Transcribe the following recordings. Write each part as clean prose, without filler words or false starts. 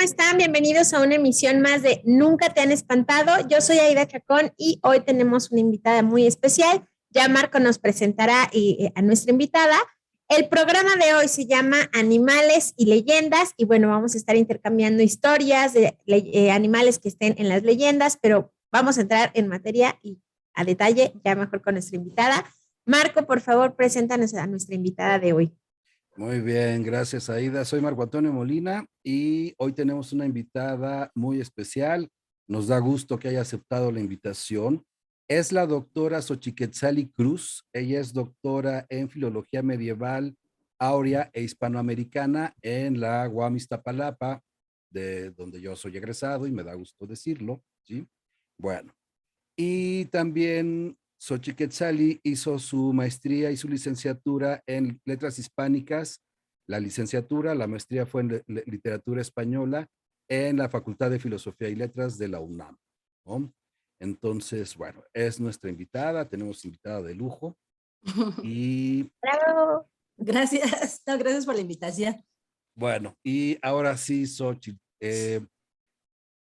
están? Bienvenidos a una emisión más de Nunca te han espantado. Yo soy Aida Chacón y hoy tenemos una invitada muy especial. Ya Marco nos presentará a nuestra invitada. El programa de hoy se llama Animales y Leyendas y bueno, vamos a estar intercambiando historias de animales que estén en las leyendas, pero vamos a entrar en materia y a detalle ya mejor con nuestra invitada. Marco, por favor, preséntanos a nuestra invitada de hoy. Muy bien, gracias Aida. Soy Marco Antonio Molina y hoy tenemos una invitada muy especial. Nos da gusto que haya aceptado la invitación. Es la doctora Xochiquetzali Cruz. Ella es doctora en Filología Medieval, Áurea e Hispanoamericana en la UAM Iztapalapa, de donde yo soy egresado y me da gusto decirlo, ¿sí? Bueno, y también Xochiquetzali hizo su maestría y su licenciatura en letras hispánicas, la licenciatura, la maestría fue en literatura española en la Facultad de Filosofía y Letras de la UNAM, ¿no? Entonces, bueno, es nuestra invitada, tenemos invitada de lujo y Bravo. Gracias, no, gracias por la invitación. bueno, y ahora sí, Xochitl,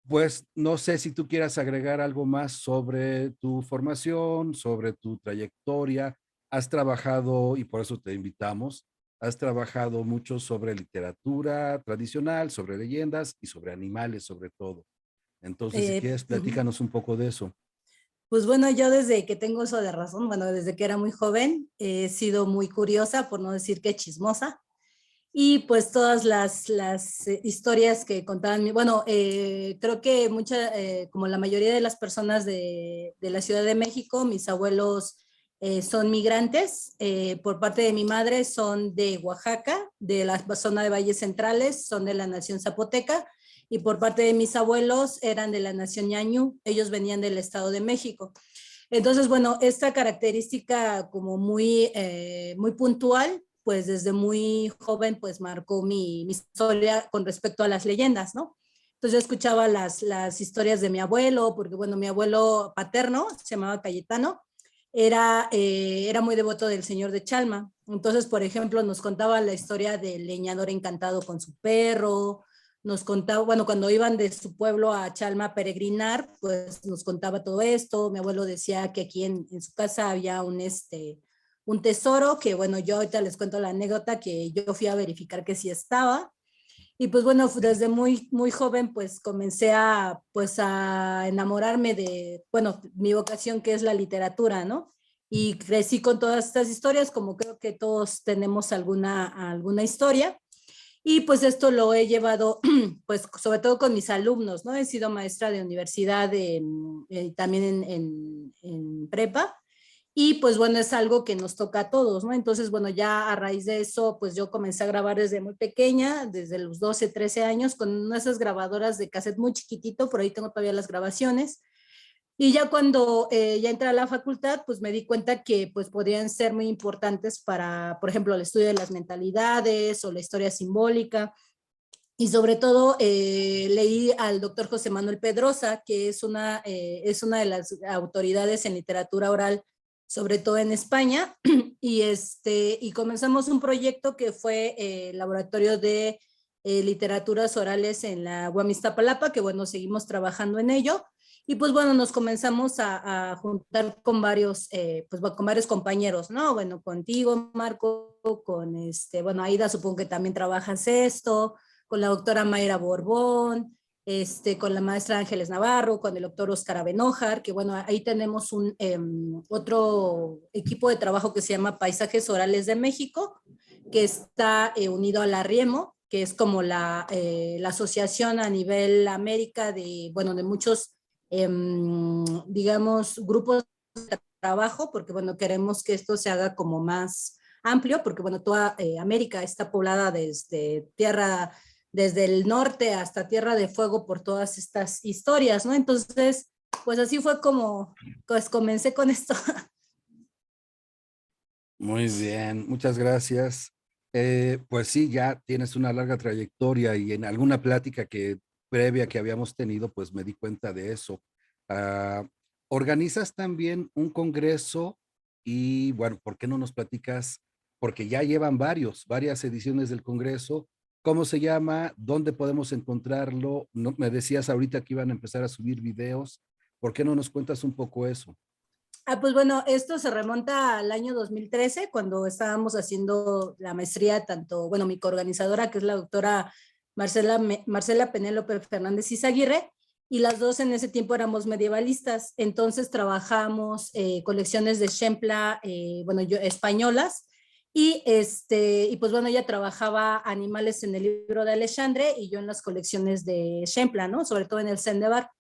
pues no sé si tú quieras agregar algo más sobre tu formación, sobre tu trayectoria. Has trabajado, y por eso te invitamos, has trabajado mucho sobre literatura tradicional, sobre leyendas y sobre animales sobre todo. Entonces, si quieres, platícanos un poco de eso. Pues bueno, yo desde que tengo uso de razón, bueno, desde que era muy joven, he sido muy curiosa, por no decir que chismosa. Y pues todas las historias que contaban, bueno, creo que como la mayoría de las personas de la Ciudad de México, mis abuelos son migrantes. Por parte de mi madre son de Oaxaca, de la zona de Valles Centrales, son de la nación zapoteca. Y por parte de mis abuelos eran de la nación ñañú, ellos venían del Estado de México. Entonces, bueno, esta característica como muy puntual, pues desde muy joven, pues marcó mi historia con respecto a las leyendas, ¿no? Entonces yo escuchaba las historias de mi abuelo, porque bueno, mi abuelo paterno, se llamaba Cayetano, era muy devoto del Señor de Chalma. Entonces, por ejemplo, nos contaba la historia del leñador encantado con su perro, nos contaba, bueno, cuando iban de su pueblo a Chalma a peregrinar, pues nos contaba todo esto. Mi abuelo decía que aquí en su casa había un tesoro, que bueno, yo ahorita les cuento la anécdota, que yo fui a verificar que sí estaba. Y pues bueno, desde muy joven pues comencé a enamorarme de, bueno, mi vocación que es la literatura, ¿no? Y crecí con todas estas historias, como creo que todos tenemos alguna historia. Y pues esto lo he llevado, pues sobre todo con mis alumnos, ¿no? He sido maestra de universidad también en prepa. Y pues bueno, es algo que nos toca a todos, ¿no? Entonces, bueno, ya a raíz de eso, pues yo comencé a grabar desde muy pequeña, desde los 12, 13 años, con una de esas grabadoras de cassette muy chiquitito, por ahí tengo todavía las grabaciones. Y ya cuando ya entré a la facultad, pues me di cuenta que pues podrían ser muy importantes para, por ejemplo, el estudio de las mentalidades o la historia simbólica. Y sobre todo leí al doctor José Manuel Pedrosa, que es una de las autoridades en literatura oral, sobre todo en España, y comenzamos un proyecto que fue el laboratorio de literaturas orales en la UAM Iztapalapa, que bueno, seguimos trabajando en ello. Y pues bueno, nos comenzamos a juntar con con varios compañeros, ¿no? Bueno, contigo, Marco, bueno, Aida, supongo que también trabajas esto, con la doctora Mayra Borbón, con la maestra Ángeles Navarro, con el doctor Oscar Abenojar, que bueno, ahí tenemos otro equipo de trabajo que se llama Paisajes Orales de México, que está unido a la RIEMO, que es como la asociación a nivel América bueno, de muchos, digamos, grupos de trabajo, porque bueno, queremos que esto se haga como más amplio, porque bueno, toda América está poblada desde el norte hasta Tierra de Fuego por todas estas historias, ¿no? Entonces, pues así fue como pues comencé con esto. Muy bien, muchas gracias. Pues sí, ya tienes una larga trayectoria y en alguna plática previa que habíamos tenido, pues me di cuenta de eso. Ah, organizas también un congreso y bueno, ¿por qué no nos platicas? Porque ya llevan varias ediciones del congreso. ¿Cómo se llama? ¿Dónde podemos encontrarlo? No, me decías ahorita que iban a empezar a subir videos. ¿Por qué no nos cuentas un poco eso? Pues bueno, esto se remonta al año 2013, cuando estábamos haciendo la maestría, tanto, bueno, mi coorganizadora, que es la doctora Marcela Penélope Fernández Izaguirre, y las dos en ese tiempo éramos medievalistas, entonces trabajamos colecciones de Shempla, bueno, yo, españolas, y pues bueno, ella trabajaba animales en el libro de Alexandre y yo en las colecciones de Shempla, ¿no? Sobre todo en el Sendebar.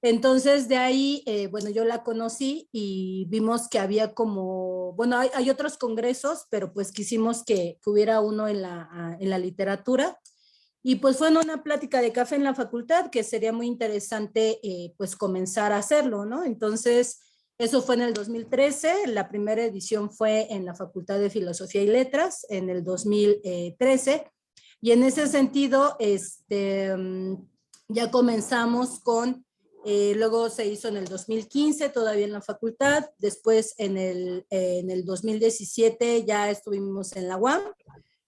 Entonces de ahí, bueno, yo la conocí y vimos que había como, bueno, hay otros congresos, pero pues quisimos que hubiera uno en la literatura. Y pues fue en una plática de café en la facultad que sería muy interesante pues comenzar a hacerlo, ¿no? Entonces, eso fue en el 2013, la primera edición fue en la Facultad de Filosofía y Letras en el 2013. Y en ese sentido, ya comenzamos con luego se hizo en el 2015, todavía en la facultad. Después en el 2017 ya estuvimos en la UAM.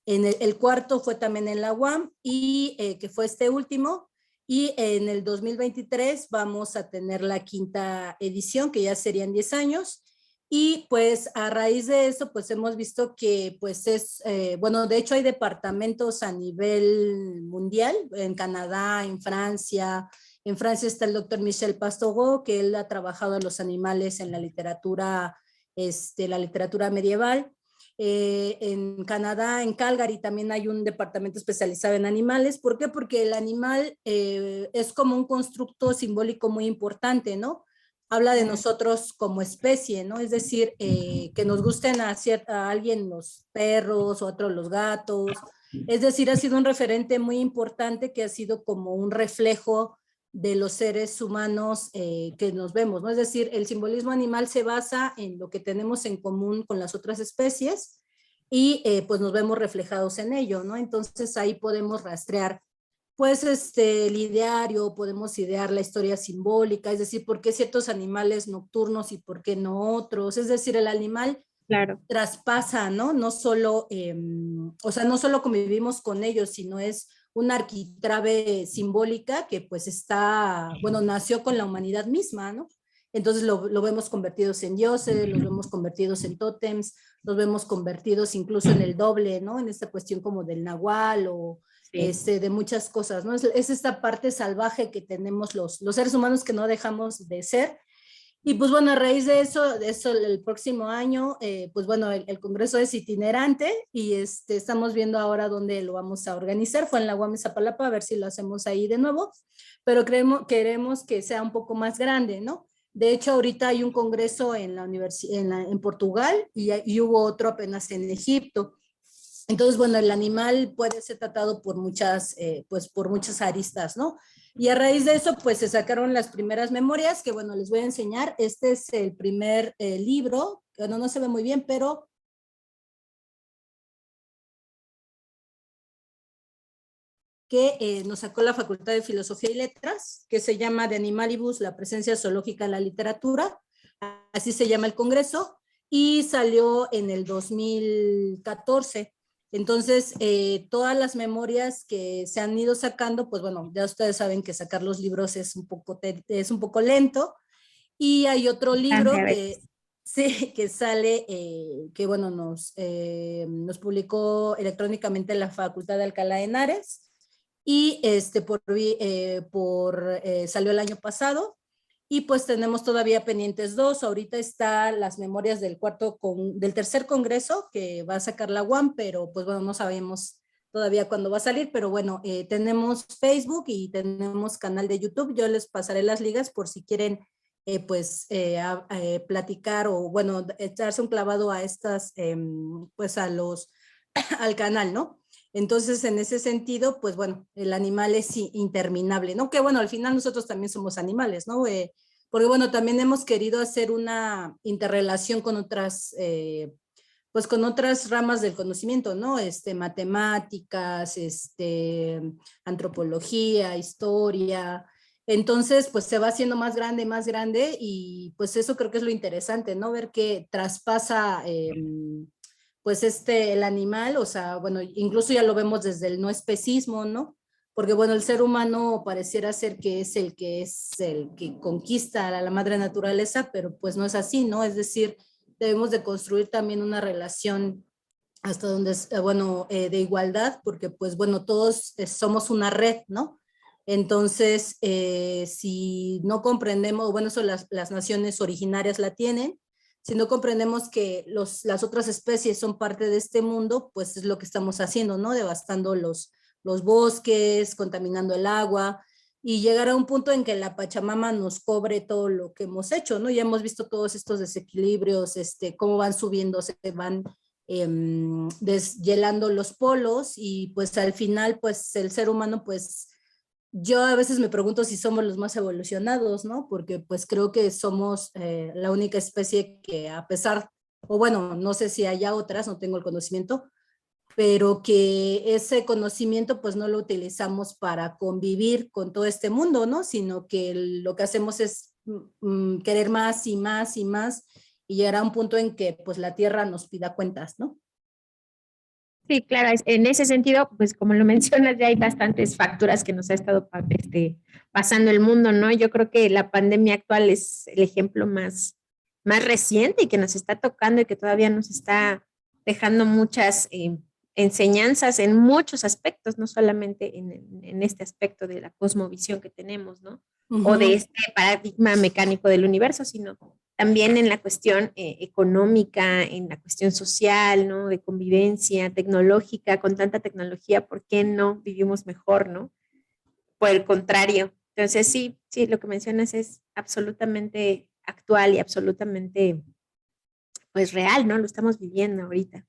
El cuarto fue también en la UAM y que fue este último. Y en el 2023 vamos a tener la quinta edición, que ya serían 10 años. Y pues a raíz de eso, pues hemos visto que pues bueno, de hecho hay departamentos a nivel mundial, en Canadá, en Francia. En Francia está el doctor Michel Pastoureau, que él ha trabajado los animales en la literatura medieval. En Canadá, en Calgary, también hay un departamento especializado en animales. ¿Por qué? Porque el animal es como un constructo simbólico muy importante, ¿no? Habla de nosotros como especie, ¿no? Es decir, que nos gusten a alguien los perros, o a otros los gatos. Es decir, ha sido un referente muy importante que ha sido como un reflejo de los seres humanos que nos vemos, ¿no? Es decir, el simbolismo animal se basa en lo que tenemos en común con las otras especies y pues nos vemos reflejados en ello, ¿no? Entonces ahí podemos rastrear pues el ideario, podemos idear la historia simbólica, es decir, por qué ciertos animales nocturnos y por qué no otros, es decir, el animal Claro. traspasa, ¿no? No solo, o sea, no solo convivimos con ellos, sino es una arquitrabe simbólica que pues está, bueno, nació con la humanidad misma, ¿no? Entonces lo vemos convertidos en dioses, los vemos convertidos en tótems, los vemos convertidos incluso en el doble, ¿no? En esta cuestión como del nahual o de muchas cosas, ¿no? Es esta parte salvaje que tenemos los seres humanos que no dejamos de ser. Y pues bueno, a raíz de eso el próximo año, pues bueno, el Congreso es itinerante y estamos viendo ahora dónde lo vamos a organizar. Fue en la UAM Zapalapa, a ver si lo hacemos ahí de nuevo, pero queremos que sea un poco más grande, ¿no? De hecho, ahorita hay un congreso en la en Portugal y hubo otro apenas en Egipto. Entonces, bueno, el animal puede ser tratado por pues por muchas aristas, ¿no? Y a raíz de eso, pues se sacaron las primeras memorias, que bueno, les voy a enseñar. Este es el primer libro, que no se ve muy bien, pero que nos sacó la Facultad de Filosofía y Letras, que se llama De Animalibus, la presencia zoológica en la literatura. Así se llama el congreso, y salió en el 2014. Entonces, todas las memorias que se han ido sacando, pues bueno, ya ustedes saben que sacar los libros es un poco lento. Y hay otro libro que, sí, que sale, que bueno, nos publicó electrónicamente la Facultad de Alcalá de Henares, y salió el año pasado. Y pues tenemos todavía pendientes dos. Ahorita están las memorias del tercer congreso que va a sacar la UAM, pero pues bueno, no sabemos todavía cuándo va a salir, pero bueno, tenemos Facebook y tenemos canal de YouTube. Yo les pasaré las ligas por si quieren platicar o bueno, echarse un clavado a pues al canal, ¿no? Entonces, en ese sentido, pues bueno, el animal es interminable, ¿no? Que bueno, al final nosotros también somos animales, ¿no? Porque bueno, también hemos querido hacer una interrelación con pues con otras ramas del conocimiento, ¿no? Matemáticas, antropología, historia. Entonces, pues se va haciendo más grande y pues eso creo que es lo interesante, ¿no? Ver que traspasa pues el animal, o sea, bueno, incluso ya lo vemos desde el no especismo, ¿no? Porque bueno, el ser humano pareciera ser que es el que conquista a la madre naturaleza, pero pues no es así, ¿no? Es decir, debemos de construir también una relación hasta donde es, bueno, de igualdad, porque pues bueno, todos somos una red, ¿no? Entonces, si no comprendemos, bueno, eso las naciones originarias la tienen, si no comprendemos que las otras especies son parte de este mundo, pues es lo que estamos haciendo, ¿no? Devastando los bosques, contaminando el agua, y llegar a un punto en que la Pachamama nos cobre todo lo que hemos hecho, ¿no? Ya hemos visto todos estos desequilibrios, cómo van subiendo, se van deshielando los polos, y pues al final, pues el ser humano, pues yo a veces me pregunto si somos los más evolucionados, ¿no? Porque pues creo que somos la única especie que a pesar, o bueno, no sé si haya otras, no tengo el conocimiento, pero que ese conocimiento pues no lo utilizamos para convivir con todo este mundo, ¿no? Sino que lo que hacemos es querer más y más y más, y llegar a un punto en que pues la tierra nos pida cuentas, ¿no? Sí, claro, en ese sentido, pues como lo mencionas, ya hay bastantes facturas que nos ha estado pasando el mundo, ¿no? Yo creo que la pandemia actual es el ejemplo más reciente y que nos está tocando y que todavía nos está dejando muchas enseñanzas en muchos aspectos, no solamente en este aspecto de la cosmovisión que tenemos, ¿no? O de Ujú. este paradigma mecánico del universo, sino también en la cuestión económica, en la cuestión social, ¿no? De convivencia tecnológica, con tanta tecnología, ¿por qué no vivimos mejor, ¿no? Por el contrario. Entonces, sí, sí, lo que mencionas es absolutamente actual y absolutamente, pues, real, ¿no? Lo estamos viviendo ahorita.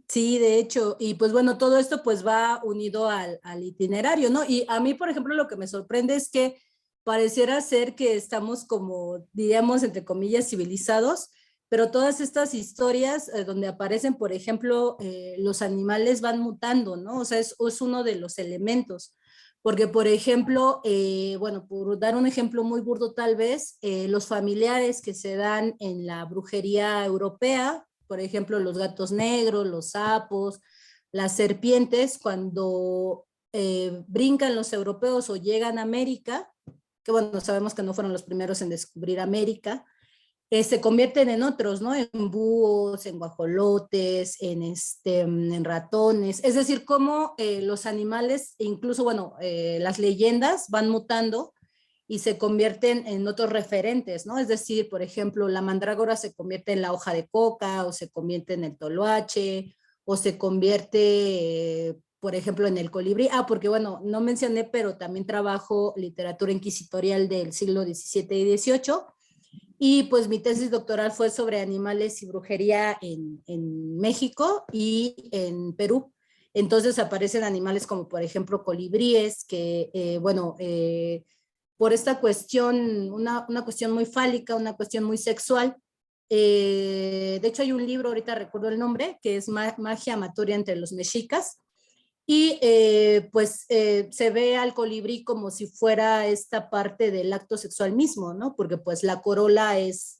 Sí, de hecho, y pues bueno, todo esto pues va unido al itinerario, ¿no? Y a mí, por ejemplo, lo que me sorprende es que pareciera ser que estamos como, diríamos, entre comillas, civilizados, pero todas estas historias donde aparecen, por ejemplo, los animales van mutando, ¿no? O sea, es uno de los elementos. Porque, por ejemplo, bueno, por dar un ejemplo muy burdo tal vez, los familiares que se dan en la brujería europea, por ejemplo, los gatos negros, los sapos, las serpientes, cuando brincan los europeos o llegan a América, que bueno, sabemos que no fueron los primeros en descubrir América, se convierten en otros, ¿no? En búhos, en guajolotes, en ratones. Es decir, cómo los animales, incluso, bueno, las leyendas van mutando y se convierten en otros referentes, ¿no? Es decir, por ejemplo, la mandrágora se convierte en la hoja de coca, o se convierte en el toloache, o se convierte, por ejemplo, en el colibrí. Ah, porque bueno, no mencioné, pero también trabajo literatura inquisitorial del siglo XVII y XVIII, y pues mi tesis doctoral fue sobre animales y brujería en México y en Perú. Entonces aparecen animales como por ejemplo colibríes, que bueno, por esta cuestión, una cuestión muy fálica, una cuestión muy sexual. De hecho hay un libro, ahorita recuerdo el nombre, que es Magia Amatoria entre los Mexicas, y pues se ve al colibrí como si fuera esta parte del acto sexual mismo, ¿no? Porque pues la corola es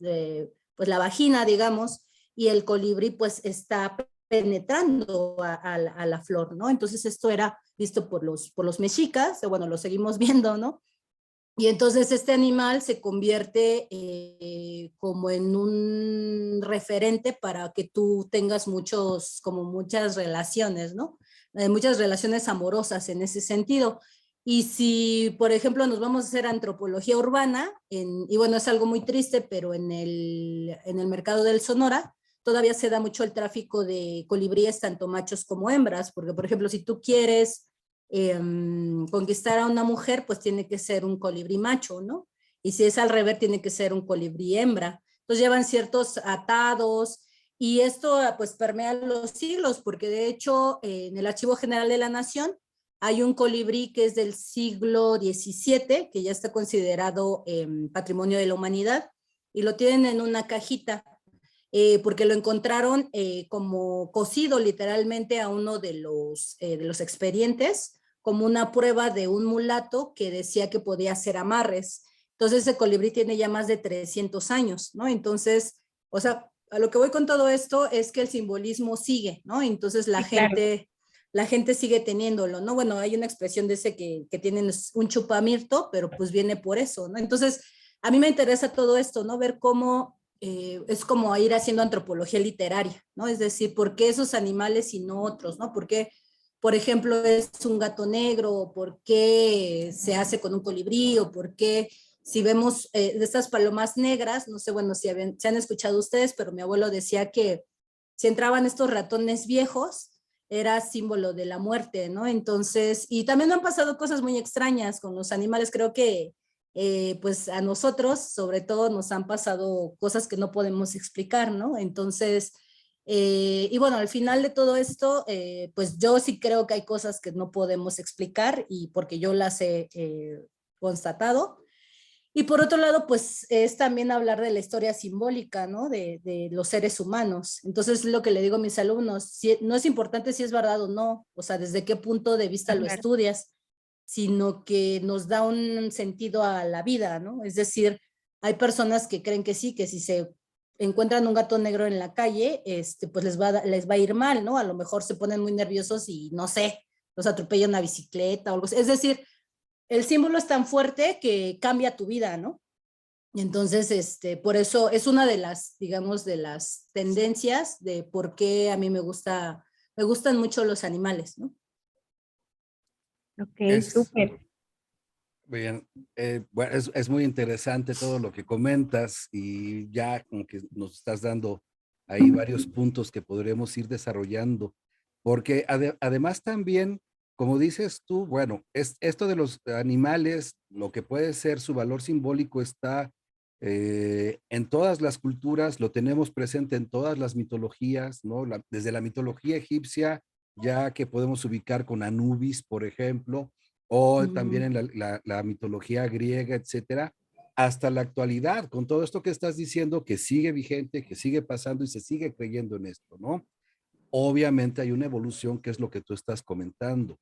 pues la vagina, digamos, y el colibrí pues está penetrando a la flor, ¿no? Entonces esto era visto por los mexicas, bueno, lo seguimos viendo, ¿no? Y entonces este animal se convierte como en un referente para que tú tengas como muchas relaciones, ¿no? Muchas relaciones amorosas en ese sentido. Y si, por ejemplo, nos vamos a hacer antropología urbana, y bueno, es algo muy triste, pero en el mercado del Sonora todavía se da mucho el tráfico de colibríes, tanto machos como hembras, porque, por ejemplo, si tú quieres conquistar a una mujer, pues tiene que ser un colibrí macho, ¿no? Y si es al revés, tiene que ser un colibrí hembra. Entonces llevan ciertos atados, y esto pues permea los siglos, porque de hecho en el Archivo General de la Nación hay un colibrí que es del siglo XVII, que ya está considerado patrimonio de la humanidad, y lo tienen en una cajita, porque lo encontraron como cosido literalmente a uno de los expedientes, como una prueba de un mulato que decía que podía hacer amarres. Entonces ese colibrí tiene ya más de 300 años, ¿no? Entonces, o sea, a lo que voy con todo esto es que el simbolismo sigue, ¿no? Entonces la Sí, claro. gente, la gente sigue teniéndolo, ¿no? Bueno, hay una expresión de ese que tienen un chupamirto, pero pues viene por eso, ¿no? Entonces, a mí me interesa todo esto, ¿no? Ver cómo es como ir haciendo antropología literaria, ¿no? Es decir, ¿por qué esos animales y no otros, ¿no? ¿Por qué, por ejemplo, es un gato negro? ¿O por qué se hace con un colibrí? ¿O por qué si vemos de estas palomas negras, no sé, bueno, si han escuchado ustedes, pero mi abuelo decía que si entraban estos ratones viejos, era símbolo de la muerte, ¿no? Entonces, y también han pasado cosas muy extrañas con los animales, creo que pues a nosotros, sobre todo, nos han pasado cosas que no podemos explicar, ¿no? Entonces, y bueno, al final de todo esto, pues yo sí creo que hay cosas que no podemos explicar y porque yo las he constatado. Y por otro lado, pues es también hablar de la historia simbólica, ¿no? De los seres humanos. Entonces, lo que le digo a mis alumnos, no es importante si es verdad o no, o sea, desde qué punto de vista lo Claro. estudias, sino que nos da un sentido a la vida, ¿no? Es decir, hay personas que creen que sí, que si se encuentran un gato negro en la calle, pues les va a ir mal, ¿no? A lo mejor se ponen muy nerviosos y no sé, los atropella una bicicleta o algo así. Es decir, el símbolo es tan fuerte que cambia tu vida, ¿no? Entonces, por eso es una de las, digamos, de las tendencias de por qué a mí me gustan mucho los animales, ¿no? Ok, Es, súper. bien, bueno, es muy interesante todo lo que comentas y ya como que nos estás dando ahí varios puntos que podremos ir desarrollando, porque además también, como dices tú, bueno, es esto de los animales, lo que puede ser su valor simbólico está en todas las culturas, lo tenemos presente en todas las mitologías, ¿no? Desde la mitología egipcia, ya que podemos ubicar con Anubis, por ejemplo, o también Mm. en la mitología griega, etcétera, hasta la actualidad, con todo esto que estás diciendo, que sigue vigente, que sigue pasando y se sigue creyendo en esto, ¿no? Obviamente hay una evolución que es lo que tú estás comentando.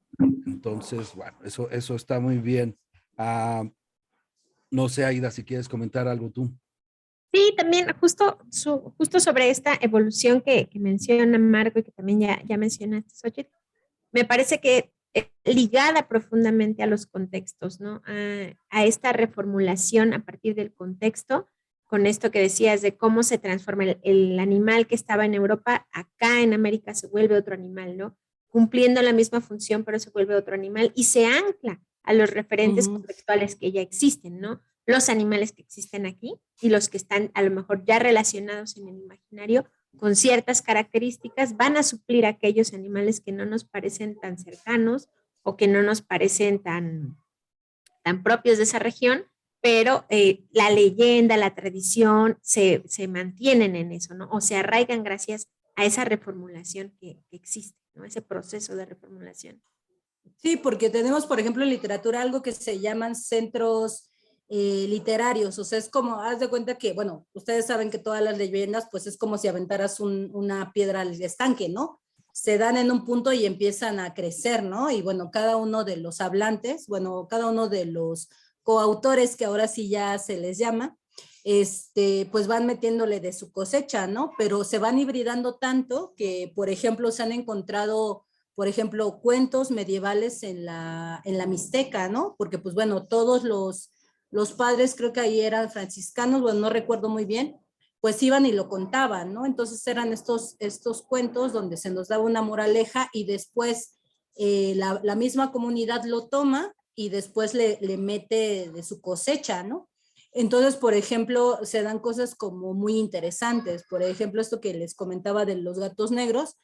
Entonces, bueno, eso está muy bien. Ah, no sé, Aida, si quieres comentar algo tú. Sí, también justo sobre esta evolución que menciona Marco y que también ya mencionaste, Xochitl, me parece que ligada profundamente a los contextos, ¿no? A esta reformulación a partir del contexto, con esto que decías de cómo se transforma el animal que estaba en Europa, acá en América se vuelve otro animal, ¿no? Cumpliendo la misma función, pero se vuelve otro animal y se ancla a los referentes Ujú. contextuales que ya existen, ¿no? Los animales que existen aquí y los que están a lo mejor ya relacionados en el imaginario con ciertas características van a suplir aquellos animales que no nos parecen tan cercanos o que no nos parecen tan propios de esa región, pero la leyenda, la tradición se mantienen en eso, ¿no? O se arraigan gracias a esa reformulación que existe, ¿no? Ese proceso de reformulación. Sí, porque tenemos, por ejemplo, en literatura algo que se llaman centros literarios, o sea, es como, haz de cuenta que, bueno, ustedes saben que todas las leyendas, pues es como si aventaras una piedra al estanque, ¿no? Se dan en un punto y empiezan a crecer, ¿no? Y bueno, cada uno de los hablantes, bueno, cada uno de los coautores, que ahora sí ya se les llama, pues van metiéndole de su cosecha, ¿no? Pero se van hibridando tanto que, por ejemplo, se han encontrado por ejemplo, cuentos medievales en la Mixteca, ¿no? Porque, pues bueno, todos los padres, creo que ahí eran franciscanos, bueno, no recuerdo muy bien, pues iban y lo contaban, ¿no? Entonces eran estos cuentos donde se nos daba una moraleja y después la misma comunidad lo toma y después le mete de su cosecha, ¿no? Entonces, por ejemplo, se dan cosas como muy interesantes. Por ejemplo, esto que les comentaba de los gatos negros,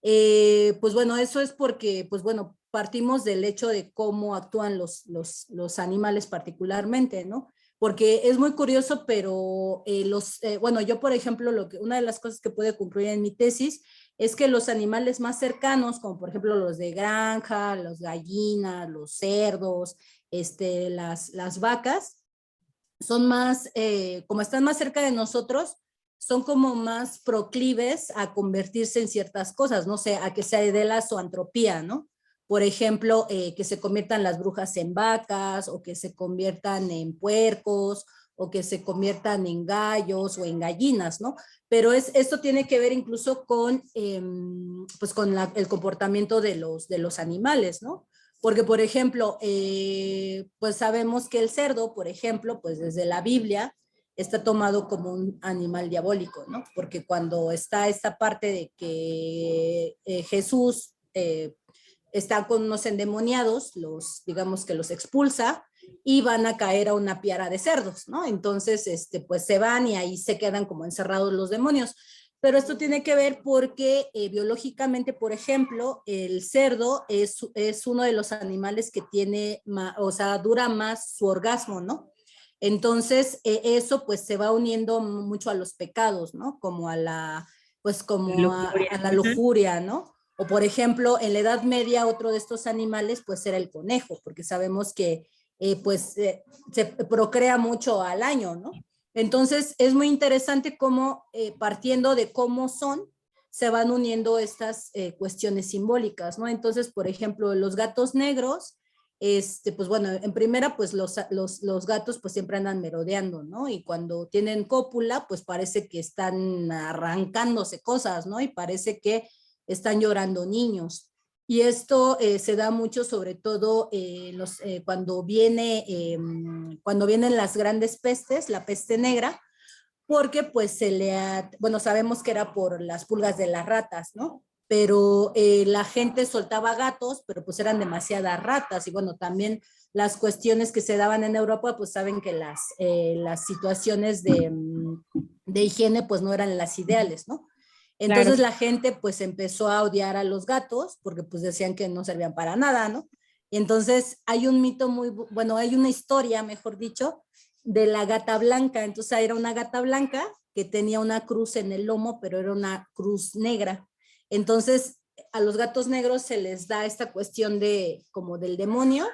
pues bueno, eso es porque, pues bueno, partimos del hecho de cómo actúan los animales particularmente, ¿no? Porque es muy curioso, pero bueno, yo por ejemplo, una de las cosas que pude concluir en mi tesis es que los animales más cercanos, como por ejemplo los de granja, las gallinas, los cerdos, las vacas, son más, como están más cerca de nosotros, son como más proclives a convertirse en ciertas cosas, no sé, a que se dé la zoantropía, ¿no? Por ejemplo, que se conviertan las brujas en vacas o que se conviertan en puercos o que se conviertan en gallos o en gallinas, ¿no? Pero esto tiene que ver incluso con, pues con el comportamiento de los animales, ¿no? Porque, por ejemplo, pues sabemos que el cerdo, por ejemplo, pues desde la Biblia, está tomado como un animal diabólico, ¿no? Porque cuando está esta parte de que Jesús está con unos endemoniados, digamos que los expulsa y van a caer a una piara de cerdos, ¿no? Entonces, pues se van y ahí se quedan como encerrados los demonios. Pero esto tiene que ver porque biológicamente, por ejemplo, el cerdo es uno de los animales que tiene, o sea, dura más su orgasmo, ¿no? Entonces, eso pues se va uniendo mucho a los pecados, ¿no? Como a la, pues como a la lujuria, ¿no? O por ejemplo, en la Edad Media, otro de estos animales pues era el conejo, porque sabemos que se procrea mucho al año, ¿no? Entonces, es muy interesante cómo partiendo de cómo son, se van uniendo estas cuestiones simbólicas, ¿no? Entonces, por ejemplo, los gatos negros, pues bueno, en primera, pues los gatos pues siempre andan merodeando, ¿no? Y cuando tienen cópula, pues parece que están arrancándose cosas, ¿no? Y parece que están llorando niños. Y esto se da mucho, sobre todo cuando vienen las grandes pestes, la peste negra, porque pues bueno, sabemos que era por las pulgas de las ratas, ¿no? Pero la gente soltaba gatos, pero pues eran demasiadas ratas y bueno, también las cuestiones que se daban en Europa, pues saben que las situaciones de higiene pues no eran las ideales, ¿no? Entonces la gente pues empezó a odiar a los gatos porque pues decían que no servían para nada, ¿no? Y entonces hay un mito bueno, hay una historia, mejor dicho, de la gata blanca. Entonces era una gata blanca que tenía una cruz en el lomo, pero era una cruz negra. Entonces a los gatos negros se les da esta cuestión de como del demonio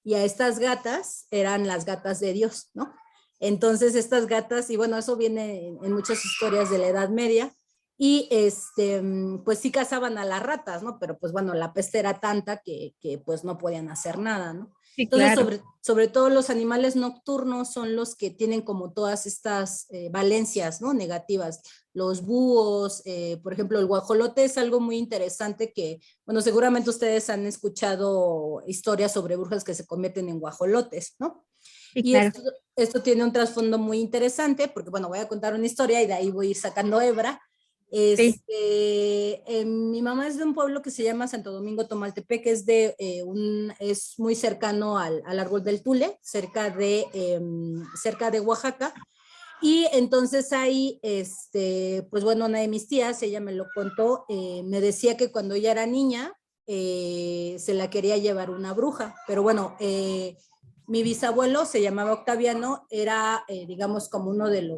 y a estas gatas eran las gatas de Dios, ¿no? Entonces estas gatas, y bueno, eso viene en muchas historias de la Edad Media, y pues sí cazaban a las ratas, ¿no? Pero pues bueno, la peste era tanta que pues no podían hacer nada, ¿no? Sí, Entonces, claro. sobre todo los animales nocturnos son los que tienen como todas estas valencias, ¿no? Negativas. Los búhos, por ejemplo, el guajolote es algo muy interesante que, bueno, seguramente ustedes han escuchado historias sobre brujas que se convierten en guajolotes, ¿no? Sí, Y claro. esto tiene un trasfondo muy interesante porque, bueno, voy a contar una historia y de ahí voy a ir sacando hebra. Sí. Mi mamá es de un pueblo que se llama Santo Domingo Tomaltepec, que es muy cercano al árbol del Tule, cerca de Oaxaca. Y entonces ahí, pues bueno, una de mis tías, ella me lo contó, me decía que cuando ella era niña, se la quería llevar una bruja, pero bueno, mi bisabuelo se llamaba Octaviano, era, digamos, como uno de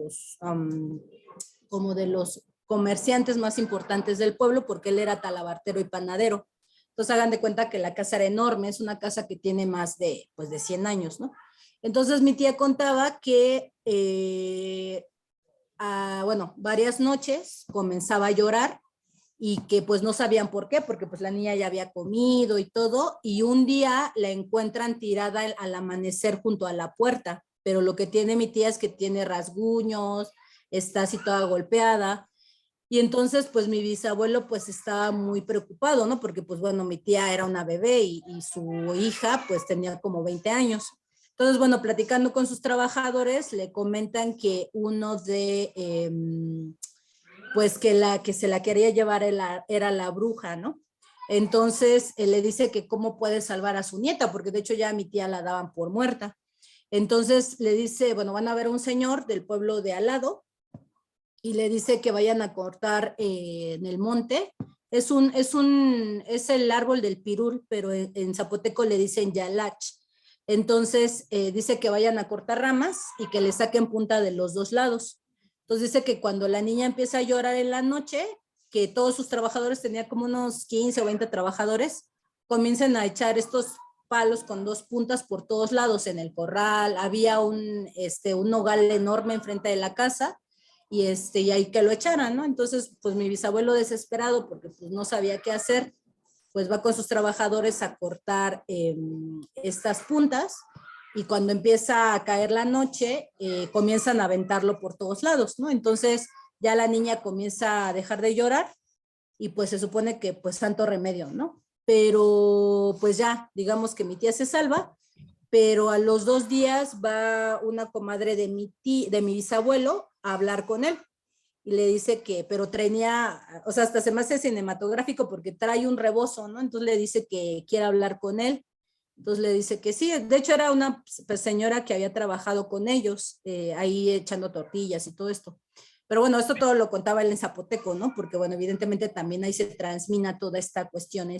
como de los comerciantes más importantes del pueblo, porque él era talabartero y panadero. Entonces hagan de cuenta que la casa era enorme, es una casa que tiene más pues de 100 años, ¿no? Entonces mi tía contaba que, bueno, varias noches comenzaba a llorar y que pues no sabían por qué, porque pues la niña ya había comido y todo, y un día la encuentran tirada al amanecer junto a la puerta, pero lo que tiene mi tía es que tiene rasguños, está así toda golpeada, y entonces pues mi bisabuelo pues estaba muy preocupado, ¿no? Porque pues bueno, mi tía era una bebé y su hija pues tenía como 20 años. Entonces, bueno, platicando con sus trabajadores, le comentan que uno pues que la que se la quería llevar era la bruja, ¿no? Entonces le dice que cómo puede salvar a su nieta, porque de hecho ya a mi tía la daban por muerta. Entonces le dice, bueno, van a ver a un señor del pueblo de al lado y le dice que vayan a cortar en el monte. Es el árbol del pirul, pero en zapoteco le dicen yalach. Entonces dice que vayan a cortar ramas y que le saquen punta de los dos lados. Entonces dice que cuando la niña empieza a llorar en la noche, que todos sus trabajadores, tenía como unos 15 o 20 trabajadores, comienzan a echar estos palos con dos puntas por todos lados en el corral. Había un nogal enorme enfrente de la casa y ahí que lo echaran, ¿no? Entonces, pues mi bisabuelo desesperado porque pues no sabía qué hacer, pues va con sus trabajadores a cortar estas puntas y cuando empieza a caer la noche, comienzan a aventarlo por todos lados, ¿no? Entonces ya la niña comienza a dejar de llorar y pues se supone que pues santo remedio, ¿no? Pero pues ya, digamos que mi tía se salva, pero a los 2 días va una comadre de mi bisabuelo a hablar con él y le dice que, pero traía, o sea, hasta se me hace cinematográfico porque trae un rebozo, ¿no? Entonces le dice que quiere hablar con él. Entonces le dice que sí, de hecho era una señora que había trabajado con ellos, ahí echando tortillas y todo esto. Pero bueno, esto todo lo contaba él en zapoteco, ¿no? Porque bueno, evidentemente también ahí se transmina toda esta cuestión,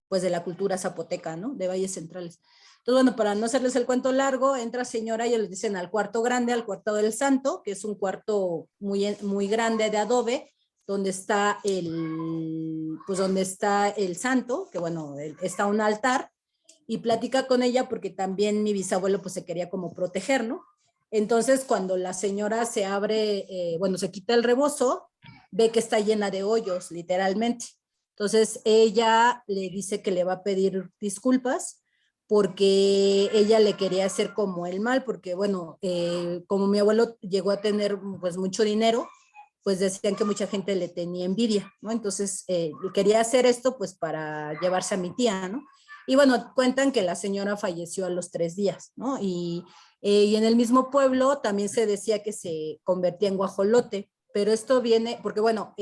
pues de la cultura zapoteca, ¿no? De Valles Centrales. Entonces, bueno, para no hacerles el cuento largo, entra señora y les dicen al cuarto grande, al cuarto del santo, que es un cuarto muy grande de adobe, donde está pues donde está el santo, que bueno, está un altar, y platica con ella porque también mi bisabuelo pues se quería como proteger, ¿no? Entonces cuando la señora se abre, bueno, se quita el rebozo, ve que está llena de hoyos, literalmente. Entonces ella le dice que le va a pedir disculpas porque ella le quería hacer como el mal, porque bueno, como mi abuelo llegó a tener pues mucho dinero, pues decían que mucha gente le tenía envidia, ¿no? Entonces quería hacer esto pues para llevarse a mi tía, ¿no? Y bueno, cuentan que la señora falleció a los 3 días, ¿no? Y en el mismo pueblo también se decía que se convertía en guajolote, pero esto viene, porque bueno,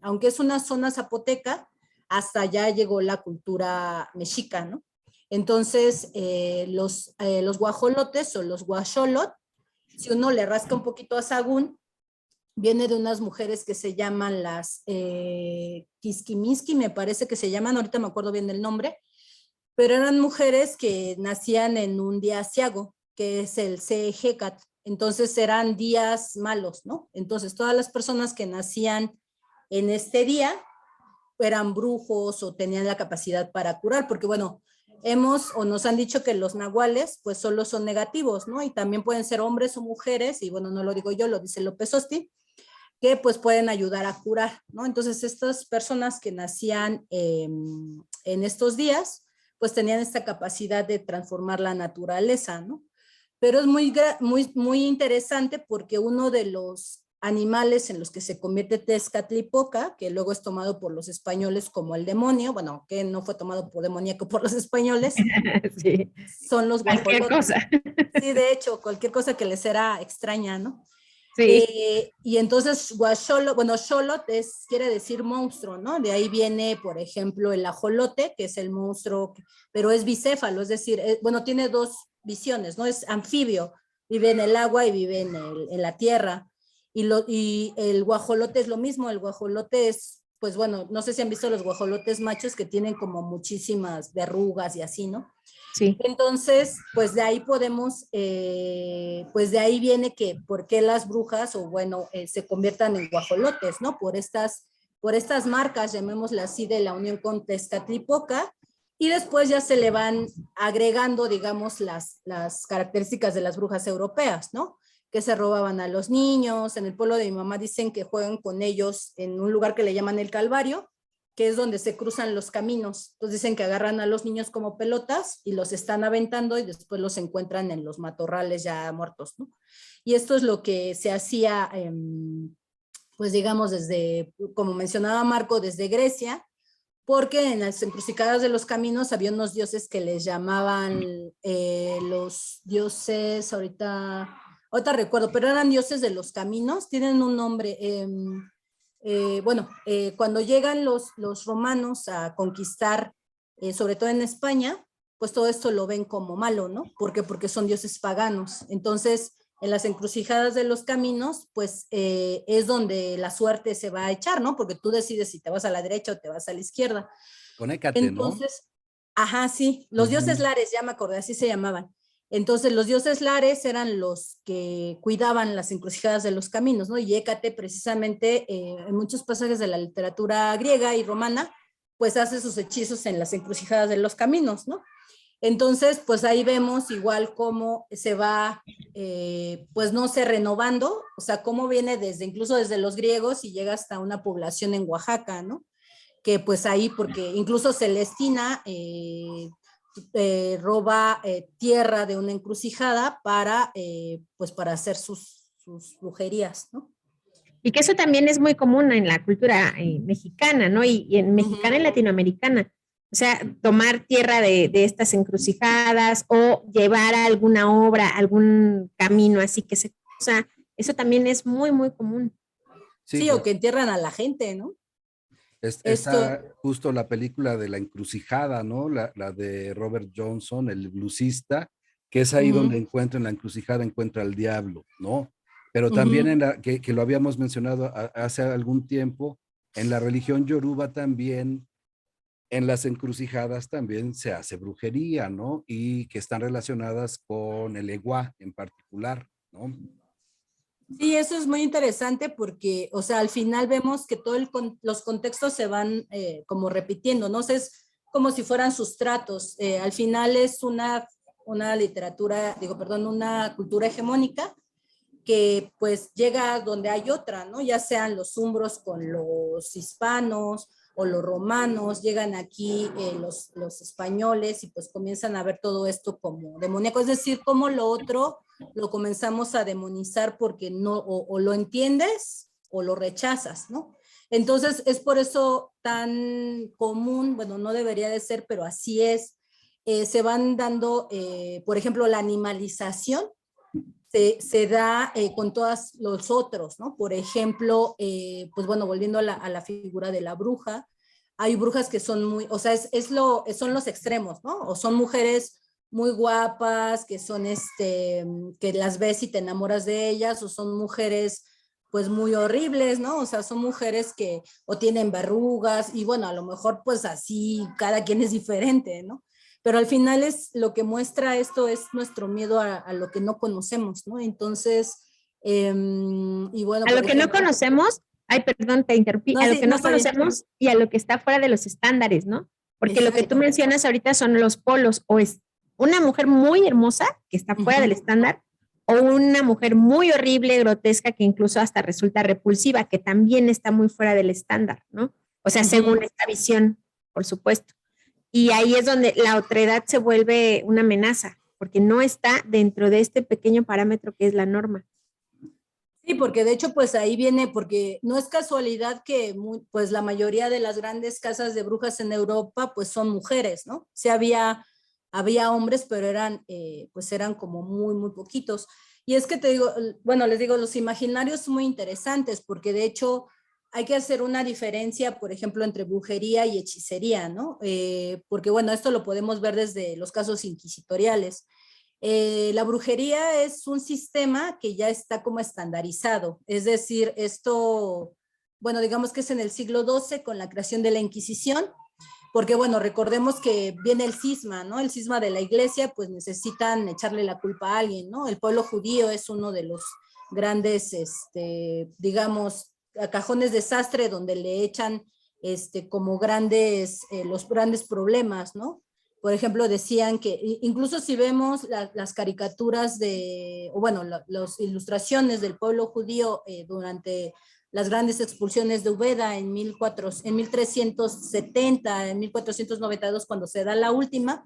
aunque es una zona zapoteca, hasta allá llegó la cultura mexica, ¿no? Entonces, los guajolotes o los guaxolot, si uno le rasca un poquito a sagún, viene de unas mujeres que se llaman las Quisquimiski, me parece que se llaman, ahorita me acuerdo bien del nombre, pero eran mujeres que nacían en un día aciago, que es el Cejecat. Entonces eran días malos, ¿no? Entonces todas las personas que nacían en este día eran brujos o tenían la capacidad para curar, porque bueno, nos han dicho que los nahuales pues solo son negativos, ¿no? Y también pueden ser hombres o mujeres, y bueno, no lo digo yo, lo dice López Osti, que pues pueden ayudar a curar, ¿no? Entonces estas personas que nacían en estos días, pues tenían esta capacidad de transformar la naturaleza, ¿no? Pero es muy interesante porque uno de los animales en los que se convierte Tezcatlipoca, que luego es tomado por los españoles como el demonio, bueno, que no fue tomado por demoníaco por los españoles, Sí, son los cualquier guajolotes. cosa. Sí, de hecho, cualquier cosa que les era extraña, ¿no? Sí, Y entonces, guaxolo, bueno, xolot quiere decir monstruo, ¿no? De ahí viene, por ejemplo, el ajolote, que es el monstruo, pero es bicéfalo, es decir, bueno, tiene dos visiones, ¿no? Es anfibio, vive en el agua y vive en la tierra. Y el guajolote es lo mismo, el guajolote es, pues bueno, no sé si han visto los guajolotes machos que tienen como muchísimas verrugas y así, ¿no? sí. Entonces, pues de ahí podemos, pues de ahí viene que por qué las brujas o bueno, se conviertan en guajolotes, ¿no? Por estas marcas, llamémosle así, de la unión con Tezcatlipoca, y después ya se le van agregando, digamos, las características de las brujas europeas, ¿no? Que se robaban a los niños, en el pueblo de mi mamá dicen que juegan con ellos en un lugar que le llaman el Calvario, que es donde se cruzan los caminos. Entonces dicen que agarran a los niños como pelotas y los están aventando y después los encuentran en los matorrales ya muertos, ¿no? Y esto es lo que se hacía, pues digamos, desde, como mencionaba Marco, desde Grecia, porque en las encrucijadas de los caminos había unos dioses que les llamaban los dioses, ahorita recuerdo, pero eran dioses de los caminos, tienen un nombre, bueno, cuando llegan los romanos a conquistar, sobre todo en España, pues todo esto lo ven como malo, ¿no? ¿Por qué? Porque son dioses paganos. Entonces, en las encrucijadas de los caminos, pues es donde la suerte se va a echar, ¿no? Porque tú decides si te vas a la derecha o te vas a la izquierda. Conécate, ¿no? Entonces, ajá, sí, los dioses lares, ya me acordé, así se llamaban. Entonces, los dioses lares eran los que cuidaban las encrucijadas de los caminos, ¿no? Y Hécate, precisamente, en muchos pasajes de la literatura griega y romana, pues hace sus hechizos en las encrucijadas de los caminos, ¿no? Entonces, pues ahí vemos igual cómo se va, pues no sé, renovando, o sea, cómo viene incluso desde los griegos y llega hasta una población en Oaxaca, ¿no? Que pues ahí, porque incluso Celestina, roba tierra de una encrucijada para, pues para hacer sus brujerías, ¿no? Y que eso también es muy común en la cultura mexicana, ¿no? Y en mexicana y latinoamericana. O sea, tomar tierra de estas encrucijadas o llevar a alguna obra, algún camino así que se usa, eso también es muy, muy común. Sí, Sí, o pues que entierran a la gente, ¿no? está Esto, justo la película de La Encrucijada, ¿no? La de Robert Johnson, el bluesista, que es ahí donde encuentra en la encrucijada, encuentra al diablo, ¿no? Pero también que lo habíamos mencionado hace algún tiempo, en la religión yoruba también, en las encrucijadas también se hace brujería, ¿no? Y que están relacionadas con el eguá en particular, ¿no? sí, eso es muy interesante porque, o sea, al final vemos que los contextos se van como repitiendo, ¿no? O sea, es como si fueran sustratos. Al final es una literatura, digo, perdón, una cultura hegemónica que pues llega donde hay otra, ¿no? Ya sean los umbros con los hispanos o los romanos, llegan aquí los españoles y pues comienzan a ver todo esto como demoníaco, es decir, como lo otro lo comenzamos a demonizar porque no, o lo entiendes o lo rechazas, ¿no? Entonces es por eso tan común, bueno, no debería de ser, pero así es, se van dando, por ejemplo, la animalización se da con todos los otros, ¿no? Por ejemplo, pues bueno, volviendo a la figura de la bruja, hay brujas que son muy, o sea, son los extremos, ¿no? O son mujeres muy guapas, que son que las ves y te enamoras de ellas, o son mujeres pues muy horribles, ¿no? O sea, son mujeres que o tienen verrugas y bueno, a lo mejor pues así cada quien es diferente, ¿no? Pero al final es lo que muestra esto es nuestro miedo a lo que no conocemos, ¿no? Entonces, y bueno, A lo por que no ejemplo, conocemos, ay, perdón, te interrumpí, no, a lo sí, que no no está bien. conocemos y a lo que está fuera de los estándares, ¿no? Porque lo que tú Exacto. mencionas ahorita son los polos, o es una mujer muy hermosa que está fuera del Ujú. estándar, o una mujer muy horrible, grotesca, que incluso hasta resulta repulsiva, que también está muy fuera del estándar, ¿no? O sea, según Ujú. esta visión, por supuesto. Y ahí es donde la otredad se vuelve una amenaza, porque no está dentro de este pequeño parámetro que es la norma. Sí, porque de hecho, pues ahí viene, porque no es casualidad que pues la mayoría de las grandes casas de brujas en Europa, pues son mujeres, ¿no? Sí había hombres, pero pues eran como muy, muy poquitos. Y es que te digo, bueno, les digo, los imaginarios son muy interesantes, porque de hecho hay que hacer una diferencia, por ejemplo, entre brujería y hechicería, ¿no? Porque bueno, esto lo podemos ver desde los casos inquisitoriales. La brujería es un sistema que ya está como estandarizado, es decir, esto, bueno, digamos que es en el siglo XII con la creación de la Inquisición, porque bueno, recordemos que viene el cisma, ¿no? El cisma de la iglesia, pues necesitan echarle la culpa a alguien, ¿no? El pueblo judío es uno de los grandes, digamos, cajones desastre donde le echan como los grandes problemas, ¿no? Por ejemplo, decían que incluso si vemos las caricaturas o bueno, las ilustraciones del pueblo judío durante las grandes expulsiones de Ubeda en 1370, en 1492, cuando se da la última,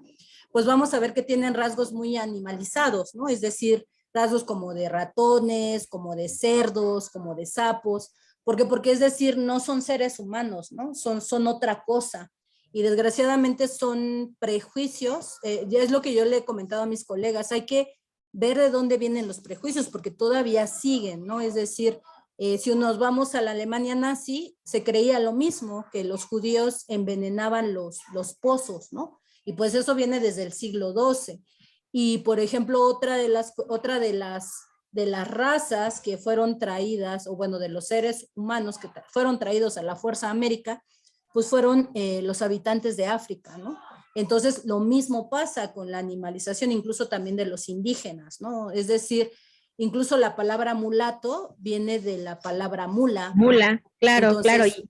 pues vamos a ver que tienen rasgos muy animalizados, ¿no? Es decir, rasgos como de ratones, como de cerdos, como de sapos, porque es decir, no son seres humanos, ¿no? Son otra cosa. Y desgraciadamente son prejuicios, ya es lo que yo le he comentado a mis colegas, hay que ver de dónde vienen los prejuicios, porque todavía siguen, ¿no? Es decir, si nos vamos a la Alemania nazi, se creía lo mismo, que los judíos envenenaban los pozos, ¿no? Y pues eso viene desde el siglo XII. Y por ejemplo, otra de las razas que fueron traídas, o bueno, de los seres humanos que fueron traídos a la Fuerza América, pues fueron los habitantes de África, ¿no? Entonces, lo mismo pasa con la animalización, incluso también de los indígenas, ¿no? Es decir, incluso la palabra mulato viene de la palabra mula. Mula, claro, claro, Entonces, y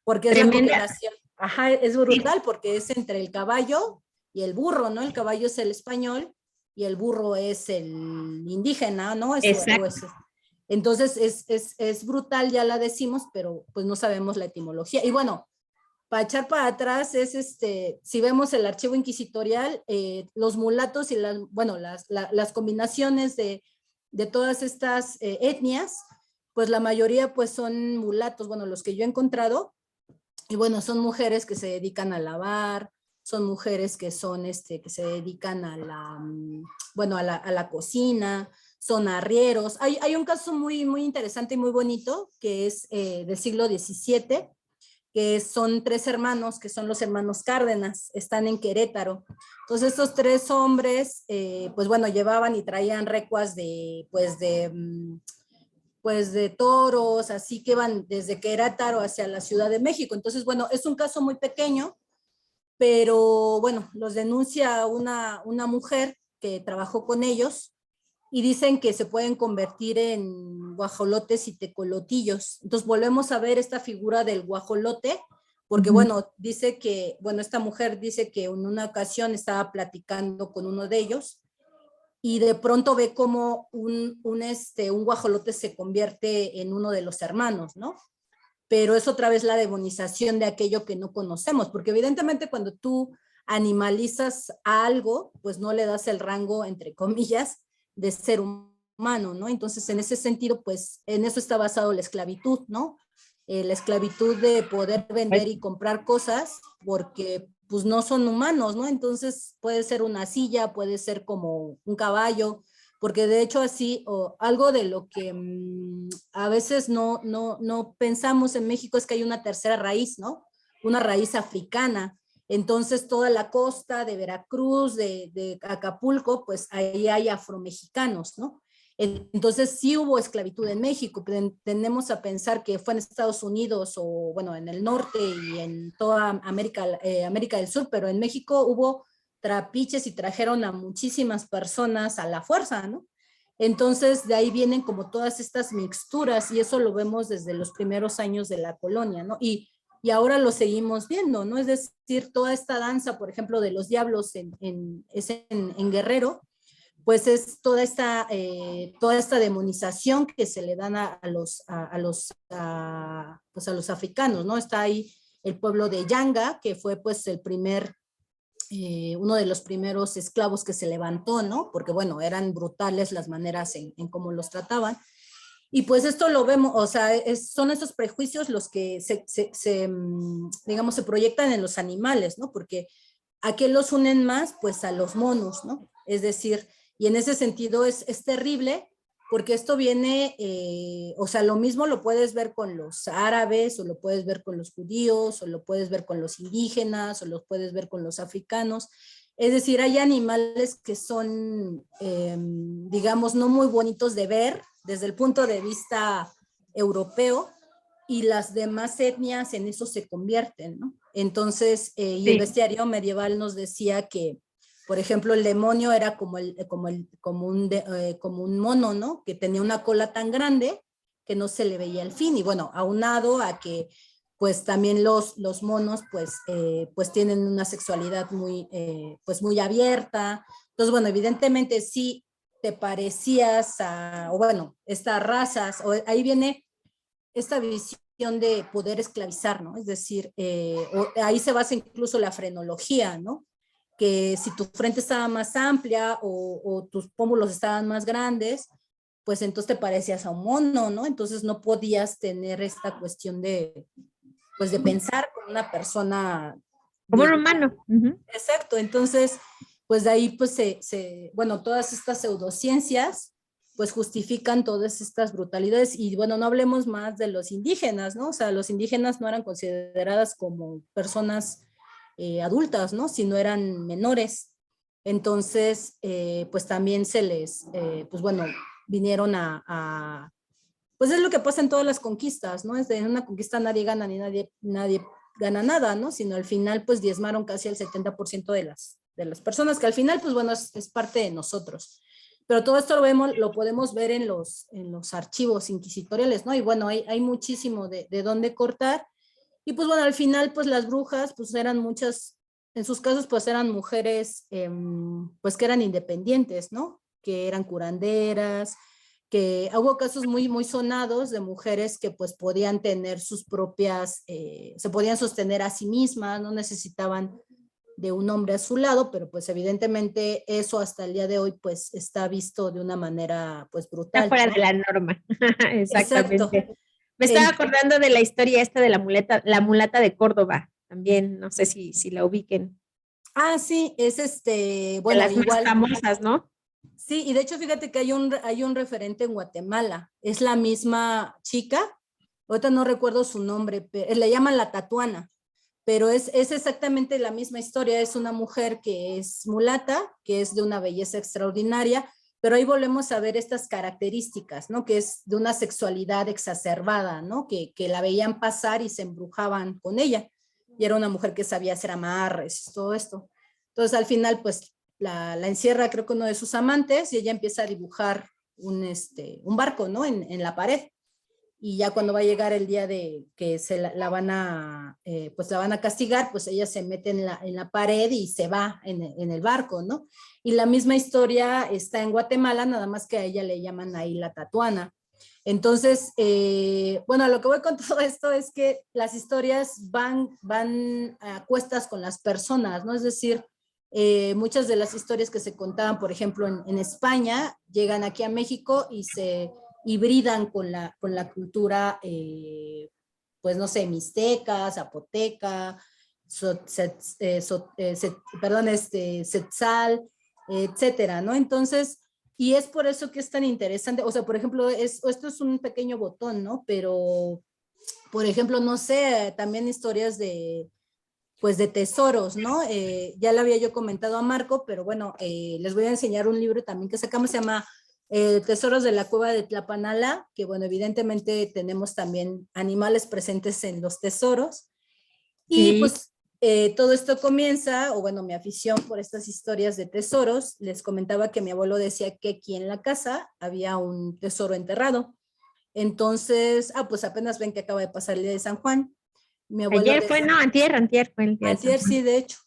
porque es la tremenda. combinación. Ajá, es Sí, brutal porque es entre el caballo y el burro, ¿no? El caballo es el español y el burro es el indígena, ¿no? exacto. Entonces es brutal, ya la decimos, pero pues no sabemos la etimología. Y bueno, para echar para atrás es si vemos el archivo inquisitorial, los mulatos y las combinaciones de todas estas etnias, pues la mayoría pues son mulatos, bueno, los que yo he encontrado, y bueno, son mujeres que se dedican a lavar, son mujeres que son, que se dedican a la cocina, son arrieros. Hay un caso muy, muy interesante y muy bonito, que es del siglo XVII, que son 3 hermanos, que son los hermanos Cárdenas, están en Querétaro. Entonces estos 3 hombres, pues bueno, llevaban y traían recuas de toros, así que van desde Querétaro hacia la Ciudad de México. Entonces, bueno, es un caso muy pequeño, pero bueno, los denuncia una mujer que trabajó con ellos y dicen que se pueden convertir en guajolotes y tecolotillos. Entonces volvemos a ver esta figura del guajolote, porque bueno, esta mujer dice que en una ocasión estaba platicando con uno de ellos y de pronto ve como un guajolote se convierte en uno de los hermanos, ¿no? Pero es otra vez la demonización de aquello que no conocemos, porque evidentemente cuando tú animalizas a algo, pues no le das el rango, entre comillas, de ser humano, ¿no? Entonces, en ese sentido, pues en eso está basado la esclavitud, ¿no? La esclavitud de poder vender y comprar cosas porque pues no son humanos, ¿no? Entonces puede ser una silla, puede ser como un caballo, porque de hecho así, o algo de lo que a veces no pensamos en México es que hay una tercera raíz, ¿no? Una raíz africana. Entonces toda la costa de Veracruz, de Acapulco, pues ahí hay afromexicanos, ¿no? Entonces sí hubo esclavitud en México, tendemos a pensar que fue en Estados Unidos o bueno, en el norte y en toda América del Sur, pero en México hubo trapiches y trajeron a muchísimas personas a la fuerza, ¿no? Entonces de ahí vienen como todas estas mixturas y eso lo vemos desde los primeros años de la colonia, ¿no? Y ahora lo seguimos viendo, ¿no? Es decir, toda esta danza, por ejemplo, de los diablos en Guerrero, pues es toda esta demonización que se le dan a los africanos, ¿no? Está ahí el pueblo de Yanga, que fue pues uno de los primeros esclavos que se levantó, ¿no? Porque bueno, eran brutales las maneras en cómo los trataban. Y pues esto lo vemos, o sea, son esos prejuicios los que digamos, se proyectan en los animales, ¿no? Porque ¿a qué los unen más? Pues a los monos, ¿no? Es decir, y en ese sentido es terrible, porque esto viene, o sea, lo mismo lo puedes ver con los árabes, o lo puedes ver con los judíos, o lo puedes ver con los indígenas, o lo puedes ver con los africanos. Es decir, hay animales que son, digamos, no muy bonitos de ver desde el punto de vista europeo, y las demás etnias en eso se convierten, ¿no? Entonces, y el bestiario medieval nos decía que, por ejemplo, el demonio era como un mono, ¿no? Que tenía una cola tan grande que no se le veía el fin. Y bueno, aunado a que pues también los monos pues tienen una sexualidad pues muy abierta. Entonces, bueno, evidentemente sí te parecías o bueno, estas razas, o ahí viene esta visión de poder esclavizar, ¿no? Es decir, ahí se basa incluso la frenología, ¿no? Que si tu frente estaba más amplia o tus pómulos estaban más grandes, pues entonces te parecías a un mono, ¿no? Entonces no podías tener esta cuestión de pensar con una persona. Como un humano. Exacto, entonces, pues de ahí, pues bueno, todas estas pseudociencias, pues justifican todas estas brutalidades. Y bueno, no hablemos más de los indígenas, ¿no? O sea, los indígenas no eran consideradas como personas adultas, ¿no? Sino eran menores. Entonces, pues también pues bueno, vinieron pues es lo que pasa en todas las conquistas, ¿no? En una conquista nadie gana ni nadie gana nada, ¿no? Sino al final, pues diezmaron casi el 70% de las personas, que al final, pues bueno, es parte de nosotros. Pero todo esto lo podemos ver en los archivos inquisitoriales, ¿no? Y bueno, hay muchísimo de dónde cortar. Y pues bueno, al final, pues las brujas, pues eran muchas, en sus casos, pues eran mujeres, pues que eran independientes, ¿no? Que eran curanderas, que hubo casos muy, muy sonados de mujeres que pues podían tener sus propias, se podían sostener a sí mismas, no necesitaban de un hombre a su lado, pero pues evidentemente eso hasta el día de hoy pues está visto de una manera pues Está brutal, fuera ¿no? de la norma. Exacto. Exactamente. Me estaba acordando de la historia esta de la mulata de Córdoba. También, no sé si la ubiquen. Sí, es De bueno, las más igual. famosas, ¿no? Sí, y de hecho fíjate que hay un referente en Guatemala, es la misma chica, ahorita no recuerdo su nombre, le llaman la Tatuana, pero es exactamente la misma historia, es una mujer que es mulata, que es de una belleza extraordinaria, pero ahí volvemos a ver estas características, ¿no? Que es de una sexualidad exacerbada, ¿no? Que la veían pasar y se embrujaban con ella, y era una mujer que sabía hacer amarres, todo esto. Entonces al final, pues la encierra creo que uno de sus amantes y ella empieza a dibujar un barco, ¿no? En la pared. Y ya cuando va a llegar el día de que la van a, pues la van a castigar, pues ella se mete en la pared y se va en el barco, ¿no? Y la misma historia está en Guatemala, nada más que a ella le llaman ahí la Tatuana. Entonces, bueno, lo que voy con todo esto es que las historias van a cuestas con las personas, ¿no? Es decir, muchas de las historias que se contaban, por ejemplo, en España, llegan aquí a México y se hibridan con la cultura, pues no sé, mixteca, zapoteca, perdón, setzal, etcétera, ¿no? Entonces, y es por eso que es tan interesante, o sea, por ejemplo, esto es un pequeño botón, ¿no? Pero, por ejemplo, no sé, también historias de, pues de tesoros, ¿no? Ya le había yo comentado a Marco, pero bueno, les voy a enseñar un libro también que sacamos, se llama Tesoros de la Cueva de Tlapanala, que bueno, evidentemente tenemos también animales presentes en los tesoros. Y Sí. pues todo esto comienza, o bueno, mi afición por estas historias de tesoros, les comentaba que mi abuelo decía que aquí en la casa había un tesoro enterrado. Entonces, pues apenas ven que acaba de pasar el día de San Juan. Mi abuelo Ayer fue, decía, no, antier fue el día de San antier sí, Juan. de hecho,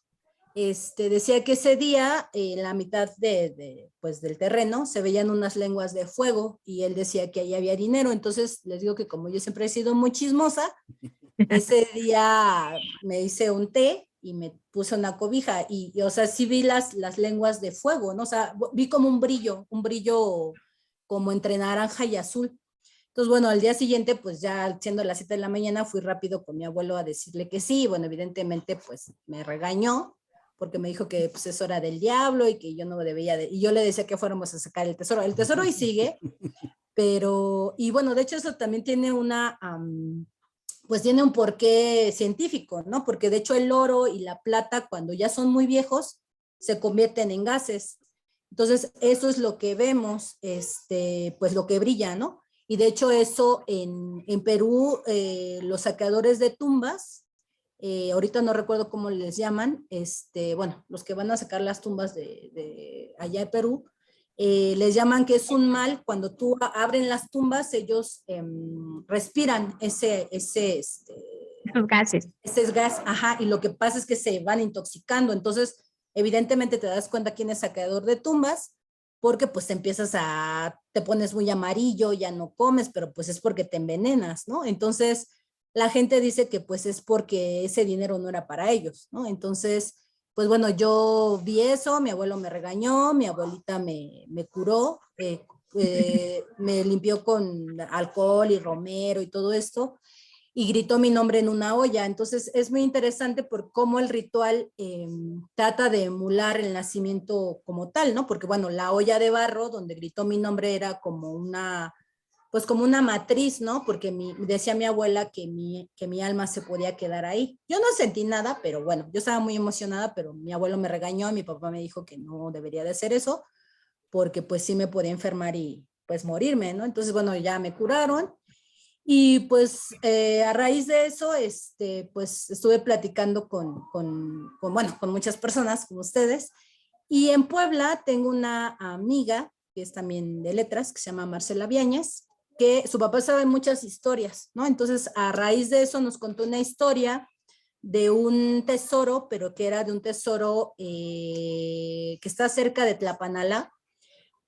decía que ese día, la mitad pues, del terreno, se veían unas lenguas de fuego y él decía que ahí había dinero. Entonces, les digo que como yo siempre he sido muy chismosa, ese día me hice un té y me puse una cobija y o sea, sí vi las lenguas de fuego, ¿no? O sea, vi como un brillo como entre naranja y azul. Entonces, bueno, al día siguiente, pues ya siendo las 7 de la mañana, fui rápido con mi abuelo a decirle que sí. Bueno, evidentemente, pues me regañó porque me dijo que pues eso era del diablo y que yo no debía de... Y yo le decía que fuéramos a sacar el tesoro. El tesoro ahí sigue, pero... Y bueno, de hecho eso también tiene pues tiene un porqué científico, ¿no? Porque de hecho el oro y la plata, cuando ya son muy viejos, se convierten en gases. Entonces, eso es lo que vemos, pues lo que brilla, ¿no? Y de hecho eso en Perú, los saqueadores de tumbas, ahorita no recuerdo cómo les llaman, bueno, los que van a sacar las tumbas de allá de Perú, les llaman que es un mal, cuando tú abren las tumbas, ellos respiran Los gases. ese gas, ajá, y lo que pasa es que se van intoxicando. Entonces, evidentemente te das cuenta quién es saqueador de tumbas, porque pues te pones muy amarillo, ya no comes, pero pues es porque te envenenas, ¿no? Entonces, la gente dice que pues es porque ese dinero no era para ellos, ¿no? Entonces, pues bueno, yo vi eso, mi abuelo me regañó, mi abuelita me curó, me limpió con alcohol y romero y todo esto, y gritó mi nombre en una olla. Entonces es muy interesante por cómo el ritual trata de emular el nacimiento como tal, ¿no? Porque bueno, la olla de barro donde gritó mi nombre era como una, pues como una matriz, ¿no? Porque decía mi abuela que mi alma se podía quedar ahí. Yo no sentí nada, pero bueno, yo estaba muy emocionada, pero mi abuelo me regañó, mi papá me dijo que no debería de hacer eso, porque pues sí me podía enfermar y pues morirme, ¿no? Entonces, bueno, ya me curaron y pues a raíz de eso, pues estuve platicando bueno, con muchas personas, como ustedes. Y en Puebla tengo una amiga que es también de letras, que se llama Marcela Viañez, que su papá sabe muchas historias, ¿no? Entonces, a raíz de eso nos contó una historia de un tesoro, pero que era de un tesoro que está cerca de Tlapanala,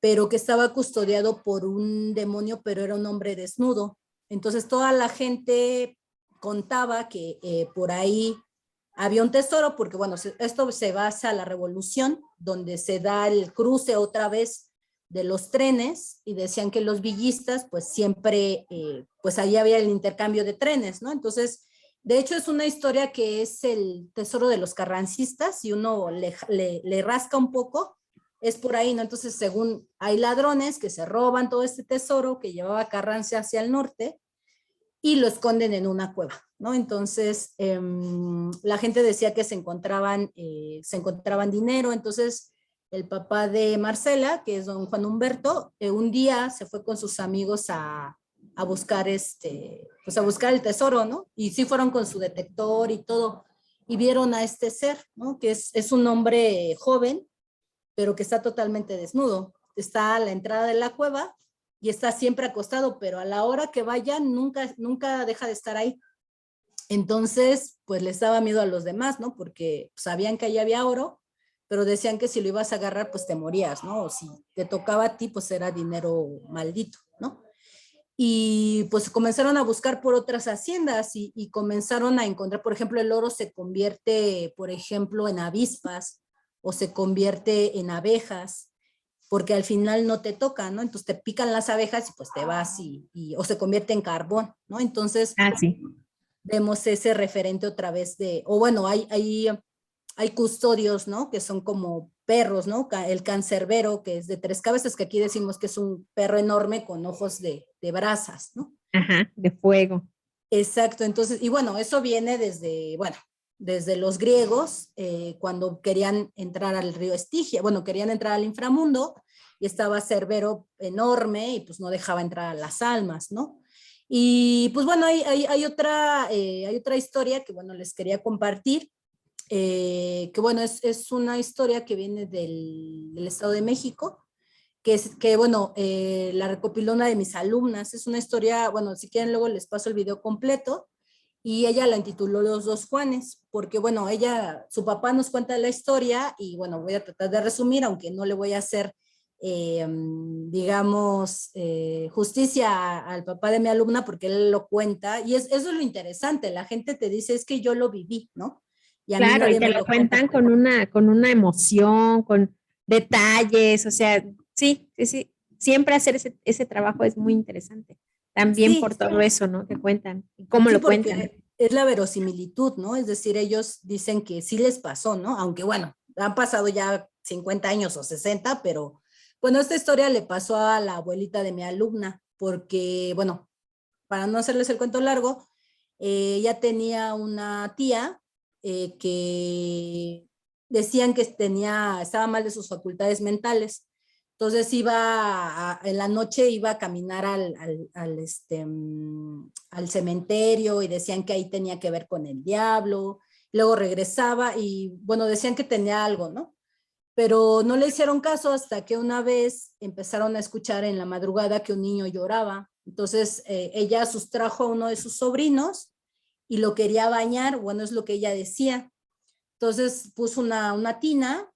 pero que estaba custodiado por un demonio, pero era un hombre desnudo. Entonces toda la gente contaba que por ahí había un tesoro, porque bueno, esto se basa en la revolución, donde se da el cruce otra vez de los trenes, y decían que los villistas, pues siempre, pues ahí había el intercambio de trenes, ¿no? Entonces, de hecho es una historia que es el tesoro de los carrancistas, y uno le rasca un poco, es por ahí, ¿no? Entonces, según hay ladrones que se roban todo este tesoro que llevaba Carranza hacia el norte, y lo esconden en una cueva, ¿no? Entonces, la gente decía que se encontraban dinero. Entonces, el papá de Marcela, que es don Juan Humberto, un día se fue con sus amigos a buscar pues a buscar el tesoro, ¿no? Y sí fueron con su detector y todo, y vieron a este ser, ¿no? Que es un hombre joven, pero que está totalmente desnudo. Está a la entrada de la cueva y está siempre acostado, pero a la hora que vayan nunca deja de estar ahí. Entonces, pues les daba miedo a los demás, ¿no? Porque sabían que allí había oro, pero decían que si lo ibas a agarrar, pues te morías, ¿no? O si te tocaba a ti, pues era dinero maldito, ¿no? Y pues comenzaron a buscar por otras haciendas, y comenzaron a encontrar, por ejemplo, el oro se convierte, por ejemplo, en avispas, o se convierte en abejas, porque al final no te toca, ¿no? Entonces te pican las abejas y pues te vas, o se convierte en carbón, ¿no? Entonces Ah, sí. vemos ese referente otra vez o bueno, hay custodios, ¿no? Que son como perros, ¿no? El cancerbero, que es de 3 cabezas, que aquí decimos que es un perro enorme con ojos de brasas, ¿no? Ajá, de fuego. Exacto, entonces, y bueno, eso viene desde los griegos, cuando querían entrar al río Estigia, bueno, querían entrar al inframundo, y estaba Cerbero enorme, y pues no dejaba entrar a las almas, ¿no? Y pues bueno, hay otra historia que, bueno, les quería compartir, que bueno, es una historia que viene del Estado de México, que bueno, la recopiló una de mis alumnas. Es una historia, bueno, si quieren luego les paso el video completo, y ella la intituló Los dos Juanes, porque bueno, su papá nos cuenta la historia, y bueno, voy a tratar de resumir, aunque no le voy a hacer, digamos, justicia al papá de mi alumna, porque él lo cuenta, y eso es lo interesante, la gente te dice, es que yo lo viví, ¿no? Y a mí Claro, y nadie te me lo lo cuentan cuenta. con una emoción, con detalles, o sea, sí, sí, sí. Siempre hacer ese trabajo es muy interesante. También Sí, por todo eso, ¿no? Que cuentan y cómo sí, lo cuentan. porque es la verosimilitud, ¿no? Es decir, ellos dicen que sí les pasó, ¿no? Aunque bueno, han pasado ya 50 años o 60, pero bueno, esta historia le pasó a la abuelita de mi alumna, porque bueno, para no hacerles el cuento largo, ella tenía una tía, que decían que estaba mal de sus facultades mentales. Entonces en la noche iba a caminar al cementerio, y decían que ahí tenía que ver con el diablo. Luego regresaba y bueno, decían que tenía algo, ¿no? Pero no le hicieron caso hasta que una vez empezaron a escuchar en la madrugada que un niño lloraba. Entonces ella sustrajo a uno de sus sobrinos y lo quería bañar, bueno, es lo que ella decía. Entonces puso una tina,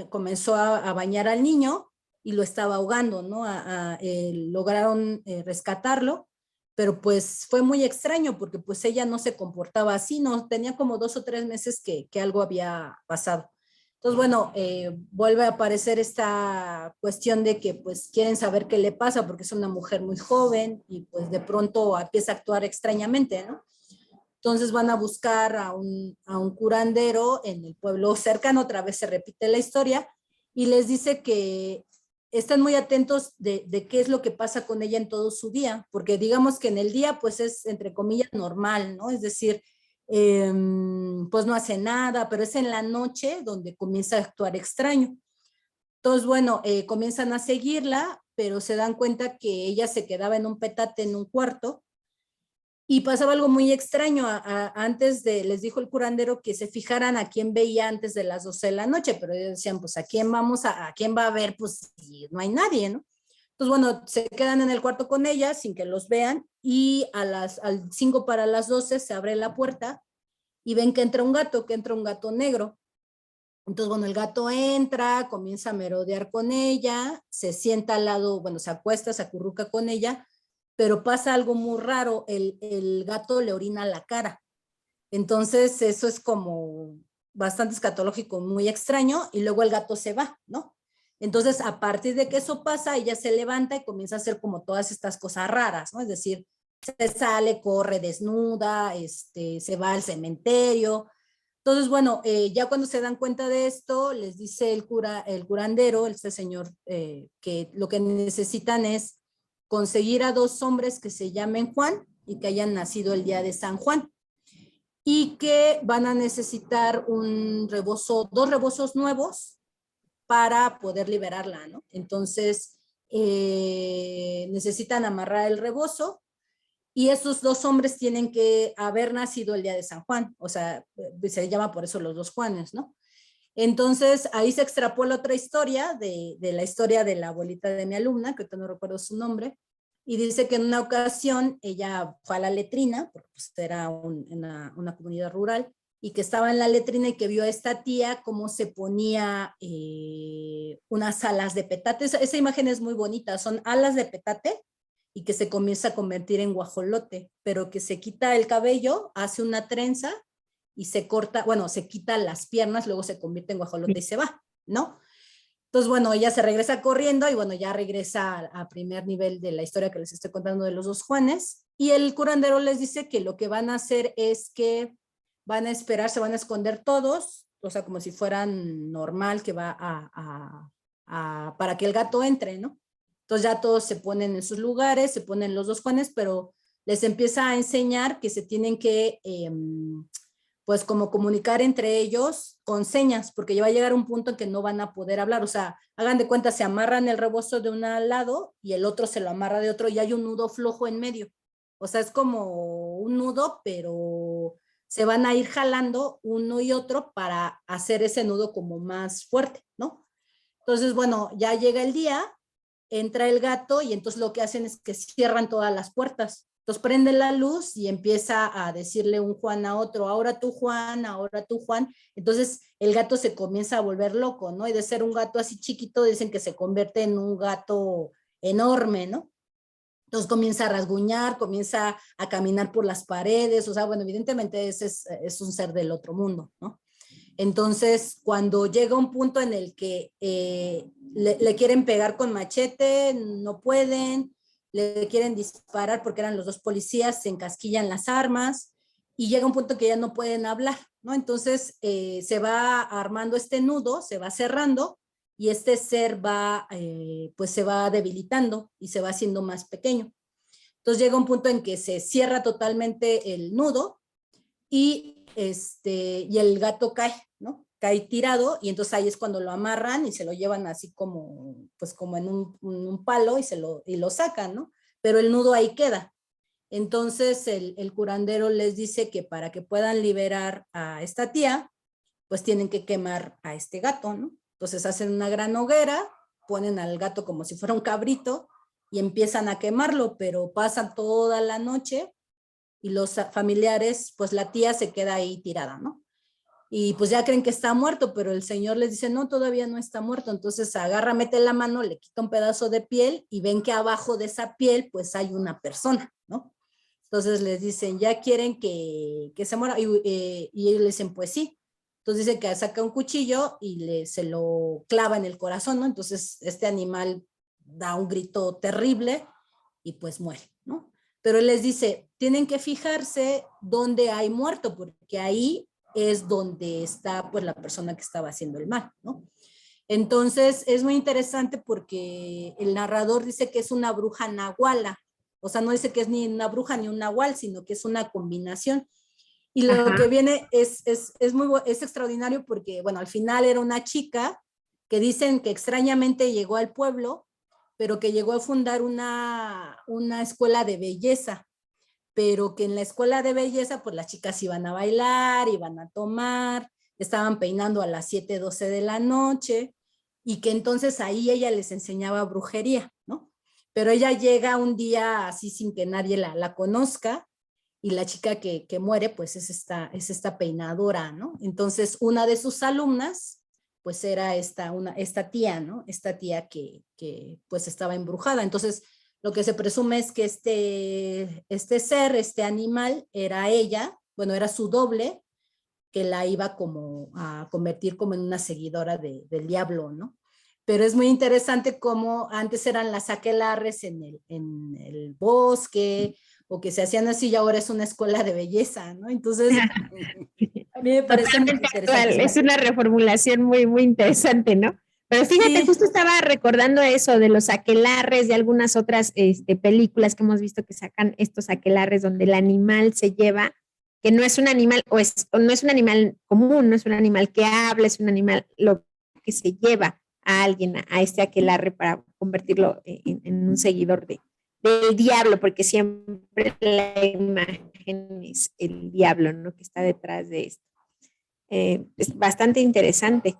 comenzó a bañar al niño y lo estaba ahogando, ¿no? Lograron rescatarlo, pero pues fue muy extraño, porque pues ella no se comportaba así, ¿no? Tenía como 2 o 3 meses que algo había pasado. Entonces, bueno, vuelve a aparecer esta cuestión de que pues quieren saber qué le pasa, porque es una mujer muy joven, y pues de pronto empieza a actuar extrañamente, ¿no? Entonces van a buscar a un curandero en el pueblo cercano, otra vez se repite la historia, y les dice que están muy atentos de qué es lo que pasa con ella en todo su día, porque digamos que en el día pues es entre comillas normal, ¿no? Es decir, pues no hace nada, pero es en la noche donde comienza a actuar extraño. Entonces, bueno, comienzan a seguirla, pero se dan cuenta que ella se quedaba en un petate en un cuarto, y pasaba algo muy extraño. Les dijo el curandero que se fijaran a quién veía antes de las 12 de la noche, pero ellos decían, pues, ¿a quién va a ver? Pues, si no hay nadie, ¿no? Entonces, bueno, se quedan en el cuarto con ella sin que los vean, y al 5 para las 12 se abre la puerta, y ven que entra un gato negro. Entonces, bueno, el gato entra, comienza a merodear con ella, se sienta al lado, bueno, se acuesta, se acurruca con ella, pero pasa algo muy raro, el gato le orina la cara. Entonces, eso es como bastante escatológico, muy extraño, y luego el gato se va, ¿no? Entonces, a partir de que eso pasa, ella se levanta y comienza a hacer como todas estas cosas raras, ¿no? Es decir, se sale, corre desnuda, se va al cementerio. Entonces, bueno, ya cuando se dan cuenta de esto, les dice el curandero, este señor, que lo que necesitan es conseguir a 2 hombres que se llamen Juan y que hayan nacido el día de San Juan, y que van a necesitar un rebozo, 2 rebozos nuevos para poder liberarla, ¿no? Entonces, necesitan amarrar el rebozo, y esos 2 hombres tienen que haber nacido el día de San Juan, o sea, se llama por eso los 2 Juanes, ¿no? Entonces, ahí se extrapola otra historia de la historia de la abuelita de mi alumna, que ahorita no recuerdo su nombre, y dice que en una ocasión ella fue a la letrina, porque pues era una comunidad rural, y que estaba en la letrina y que vio a esta tía cómo se ponía unas alas de petate. Esa imagen es muy bonita, son alas de petate, y que se comienza a convertir en guajolote, pero que se quita el cabello, hace una trenza y se corta, bueno, se quita las piernas, luego se convierte en guajolote y se va, ¿no? Entonces, bueno, ella se regresa corriendo y bueno, ya regresa a primer nivel de la historia que les estoy contando de los 2 Juanes, y el curandero les dice que lo que van a hacer es que van a esperar, se van a esconder todos, o sea, como si fueran normal que va para que el gato entre, ¿no? Entonces ya todos se ponen en sus lugares, se ponen los 2 Juanes, pero les empieza a enseñar que se tienen que, pues como comunicar entre ellos con señas, porque ya va a llegar un punto en que no van a poder hablar, o sea, hagan de cuenta, se amarran el rebozo de un lado y el otro se lo amarra de otro y hay un nudo flojo en medio. O sea, es como un nudo, pero se van a ir jalando uno y otro para hacer ese nudo como más fuerte, ¿no? Entonces, bueno, ya llega el día, entra el gato y entonces lo que hacen es que cierran todas las puertas. Entonces prende la luz y empieza a decirle un Juan a otro, ahora tú Juan, ahora tú Juan. Entonces el gato se comienza a volver loco, ¿no? Y de ser un gato así chiquito, dicen que se convierte en un gato enorme, ¿no? Entonces comienza a rasguñar, comienza a caminar por las paredes, o sea, bueno, evidentemente ese es un ser del otro mundo, ¿no? Entonces, cuando llega un punto en el que le quieren pegar con machete, no pueden, le quieren disparar porque eran los 2 policías, se encasquillan las armas y llega un punto que ya no pueden hablar, ¿no? Entonces, se va armando este nudo, se va cerrando y este ser va, pues se va debilitando y se va haciendo más pequeño. Entonces, llega un punto en que se cierra totalmente el nudo y el gato cae, ¿no? Cae tirado y entonces ahí es cuando lo amarran y se lo llevan así como, pues como en un palo y lo sacan, ¿no? Pero el nudo ahí queda. Entonces el curandero les dice que para que puedan liberar a esta tía, pues tienen que quemar a este gato, ¿no? Entonces hacen una gran hoguera, ponen al gato como si fuera un cabrito y empiezan a quemarlo, pero pasan toda la noche y los familiares, pues la tía se queda ahí tirada, ¿no? Y pues ya creen que está muerto, pero el señor les dice, no, todavía no está muerto. Entonces agarra, mete la mano, le quita un pedazo de piel y ven que abajo de esa piel pues hay una persona, ¿no? Entonces les dicen, ¿ya quieren que se muera? Y ellos le dicen, pues sí. Entonces dice que saca un cuchillo y se lo clava en el corazón, ¿no? Entonces este animal da un grito terrible y pues muere, ¿no? Pero él les dice, tienen que fijarse dónde hay muerto, porque ahí es donde está pues la persona que estaba haciendo el mal, ¿no? Entonces es muy interesante porque el narrador dice que es una bruja nahuala, o sea, no dice que es ni una bruja ni un nahual, sino que es una combinación. Y lo que viene es extraordinario porque, bueno, al final era una chica que dicen que extrañamente llegó al pueblo, pero que llegó a fundar una escuela de belleza, pero que en la escuela de belleza, pues las chicas iban a bailar, iban a tomar, estaban peinando a las 7:12 de la noche, y que entonces ahí ella les enseñaba brujería, ¿no? Pero ella llega un día así sin que nadie la conozca, y la chica que muere, pues es esta peinadora, ¿no? Entonces, una de sus alumnas pues era esta tía, ¿no? Esta tía que pues estaba embrujada. Entonces, lo que se presume es que este ser, este animal, era ella, bueno, era su doble, que la iba como a convertir como en una seguidora del diablo, ¿no? Pero es muy interesante cómo antes eran las aquelarres en el bosque, o que se hacían así, y ahora es una escuela de belleza, ¿no? Entonces, a mí me parece muy Totalmente actual. Es interesantísimo. una reformulación muy, muy interesante, ¿no? Pero fíjate, Sí, justo estaba recordando eso de los aquelarres, de algunas otras películas que hemos visto que sacan estos aquelarres donde el animal se lleva, que no es un animal, o no es un animal común, no es un animal que habla, es un animal lo que se lleva a alguien, a este aquelarre para convertirlo en un seguidor del diablo, porque siempre la imagen es el diablo, ¿no? Que está detrás de esto. Es bastante interesante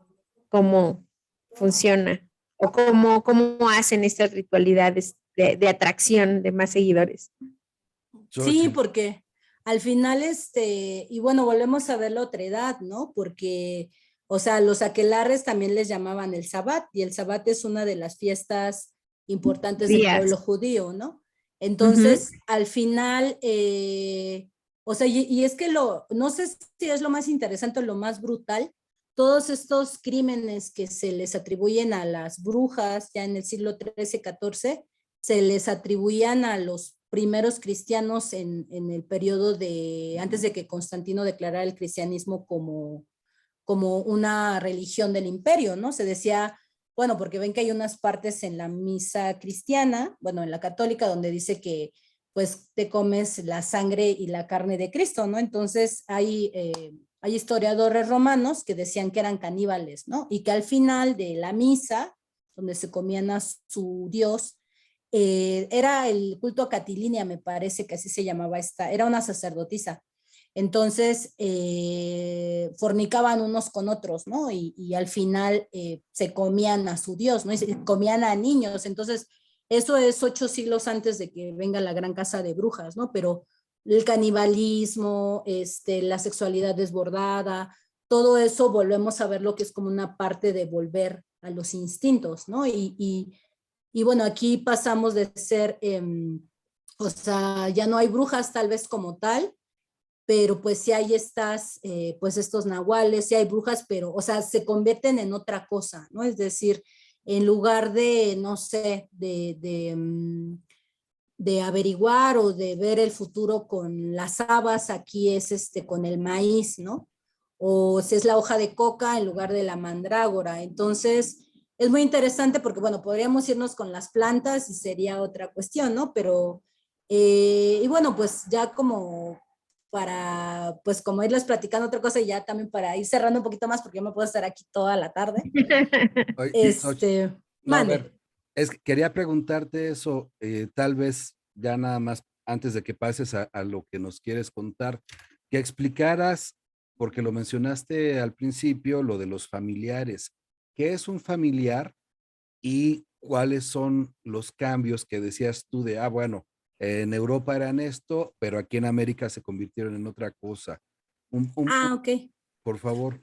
cómo funciona o cómo hacen estas ritualidades de atracción de más seguidores. sí, Xochitl, porque al final, y bueno, volvemos a ver la otra edad, ¿no? Porque, o sea, los aquelarres también les llamaban el Sabbat, y el Sabbat es una de las fiestas importantes del Días. pueblo judío, ¿no? Ujú. Entonces, al final, o sea, y es que no sé si es lo más interesante o lo más brutal, todos estos crímenes que se les atribuyen a las brujas ya en el siglo XIII, XIV, se les atribuían a los primeros cristianos en el periodo antes de que Constantino declarara el cristianismo como una religión del imperio, ¿no? Se decía, bueno, porque ven que hay unas partes en la misa cristiana, bueno, en la católica, donde dice que pues te comes la sangre y la carne de Cristo, ¿no? Entonces hay historiadores romanos que decían que eran caníbales, ¿no? Y que al final de la misa, donde se comían a su Dios, era el culto a Catilinia, me parece que así se llamaba era una sacerdotisa. Entonces, fornicaban unos con otros, ¿no? Y al final se comían a su Dios, ¿no? Y se comían a niños. Entonces, eso es 8 siglos antes de que venga la gran casa de brujas, ¿no? Pero el canibalismo, la sexualidad desbordada, todo eso volvemos a ver lo que es como una parte de volver a los instintos, ¿no? Y bueno, aquí pasamos de ser, o sea, ya no hay brujas tal vez como tal, pero pues sí hay pues estos nahuales, sí hay brujas, pero, o sea, se convierten en otra cosa, ¿no? Es decir, en lugar de, no sé, de averiguar o de ver el futuro con las habas, aquí es con el maíz, ¿no? O si es la hoja de coca en lugar de la mandrágora. Entonces, es muy interesante porque, bueno, podríamos irnos con las plantas y sería otra cuestión, ¿no? Pero, y bueno, pues ya como para, pues como irles platicando otra cosa y ya también para ir cerrando un poquito más porque yo me puedo estar aquí toda la tarde. oye, no, a ver, Mande. quería preguntarte eso, tal vez ya nada más antes de que pases a lo que nos quieres contar, que explicaras, porque lo mencionaste al principio, lo de los familiares. ¿Qué es un familiar y cuáles son los cambios que decías tú de, bueno, en Europa eran esto, pero aquí en América se convirtieron en otra cosa? Ah, ok. Por favor.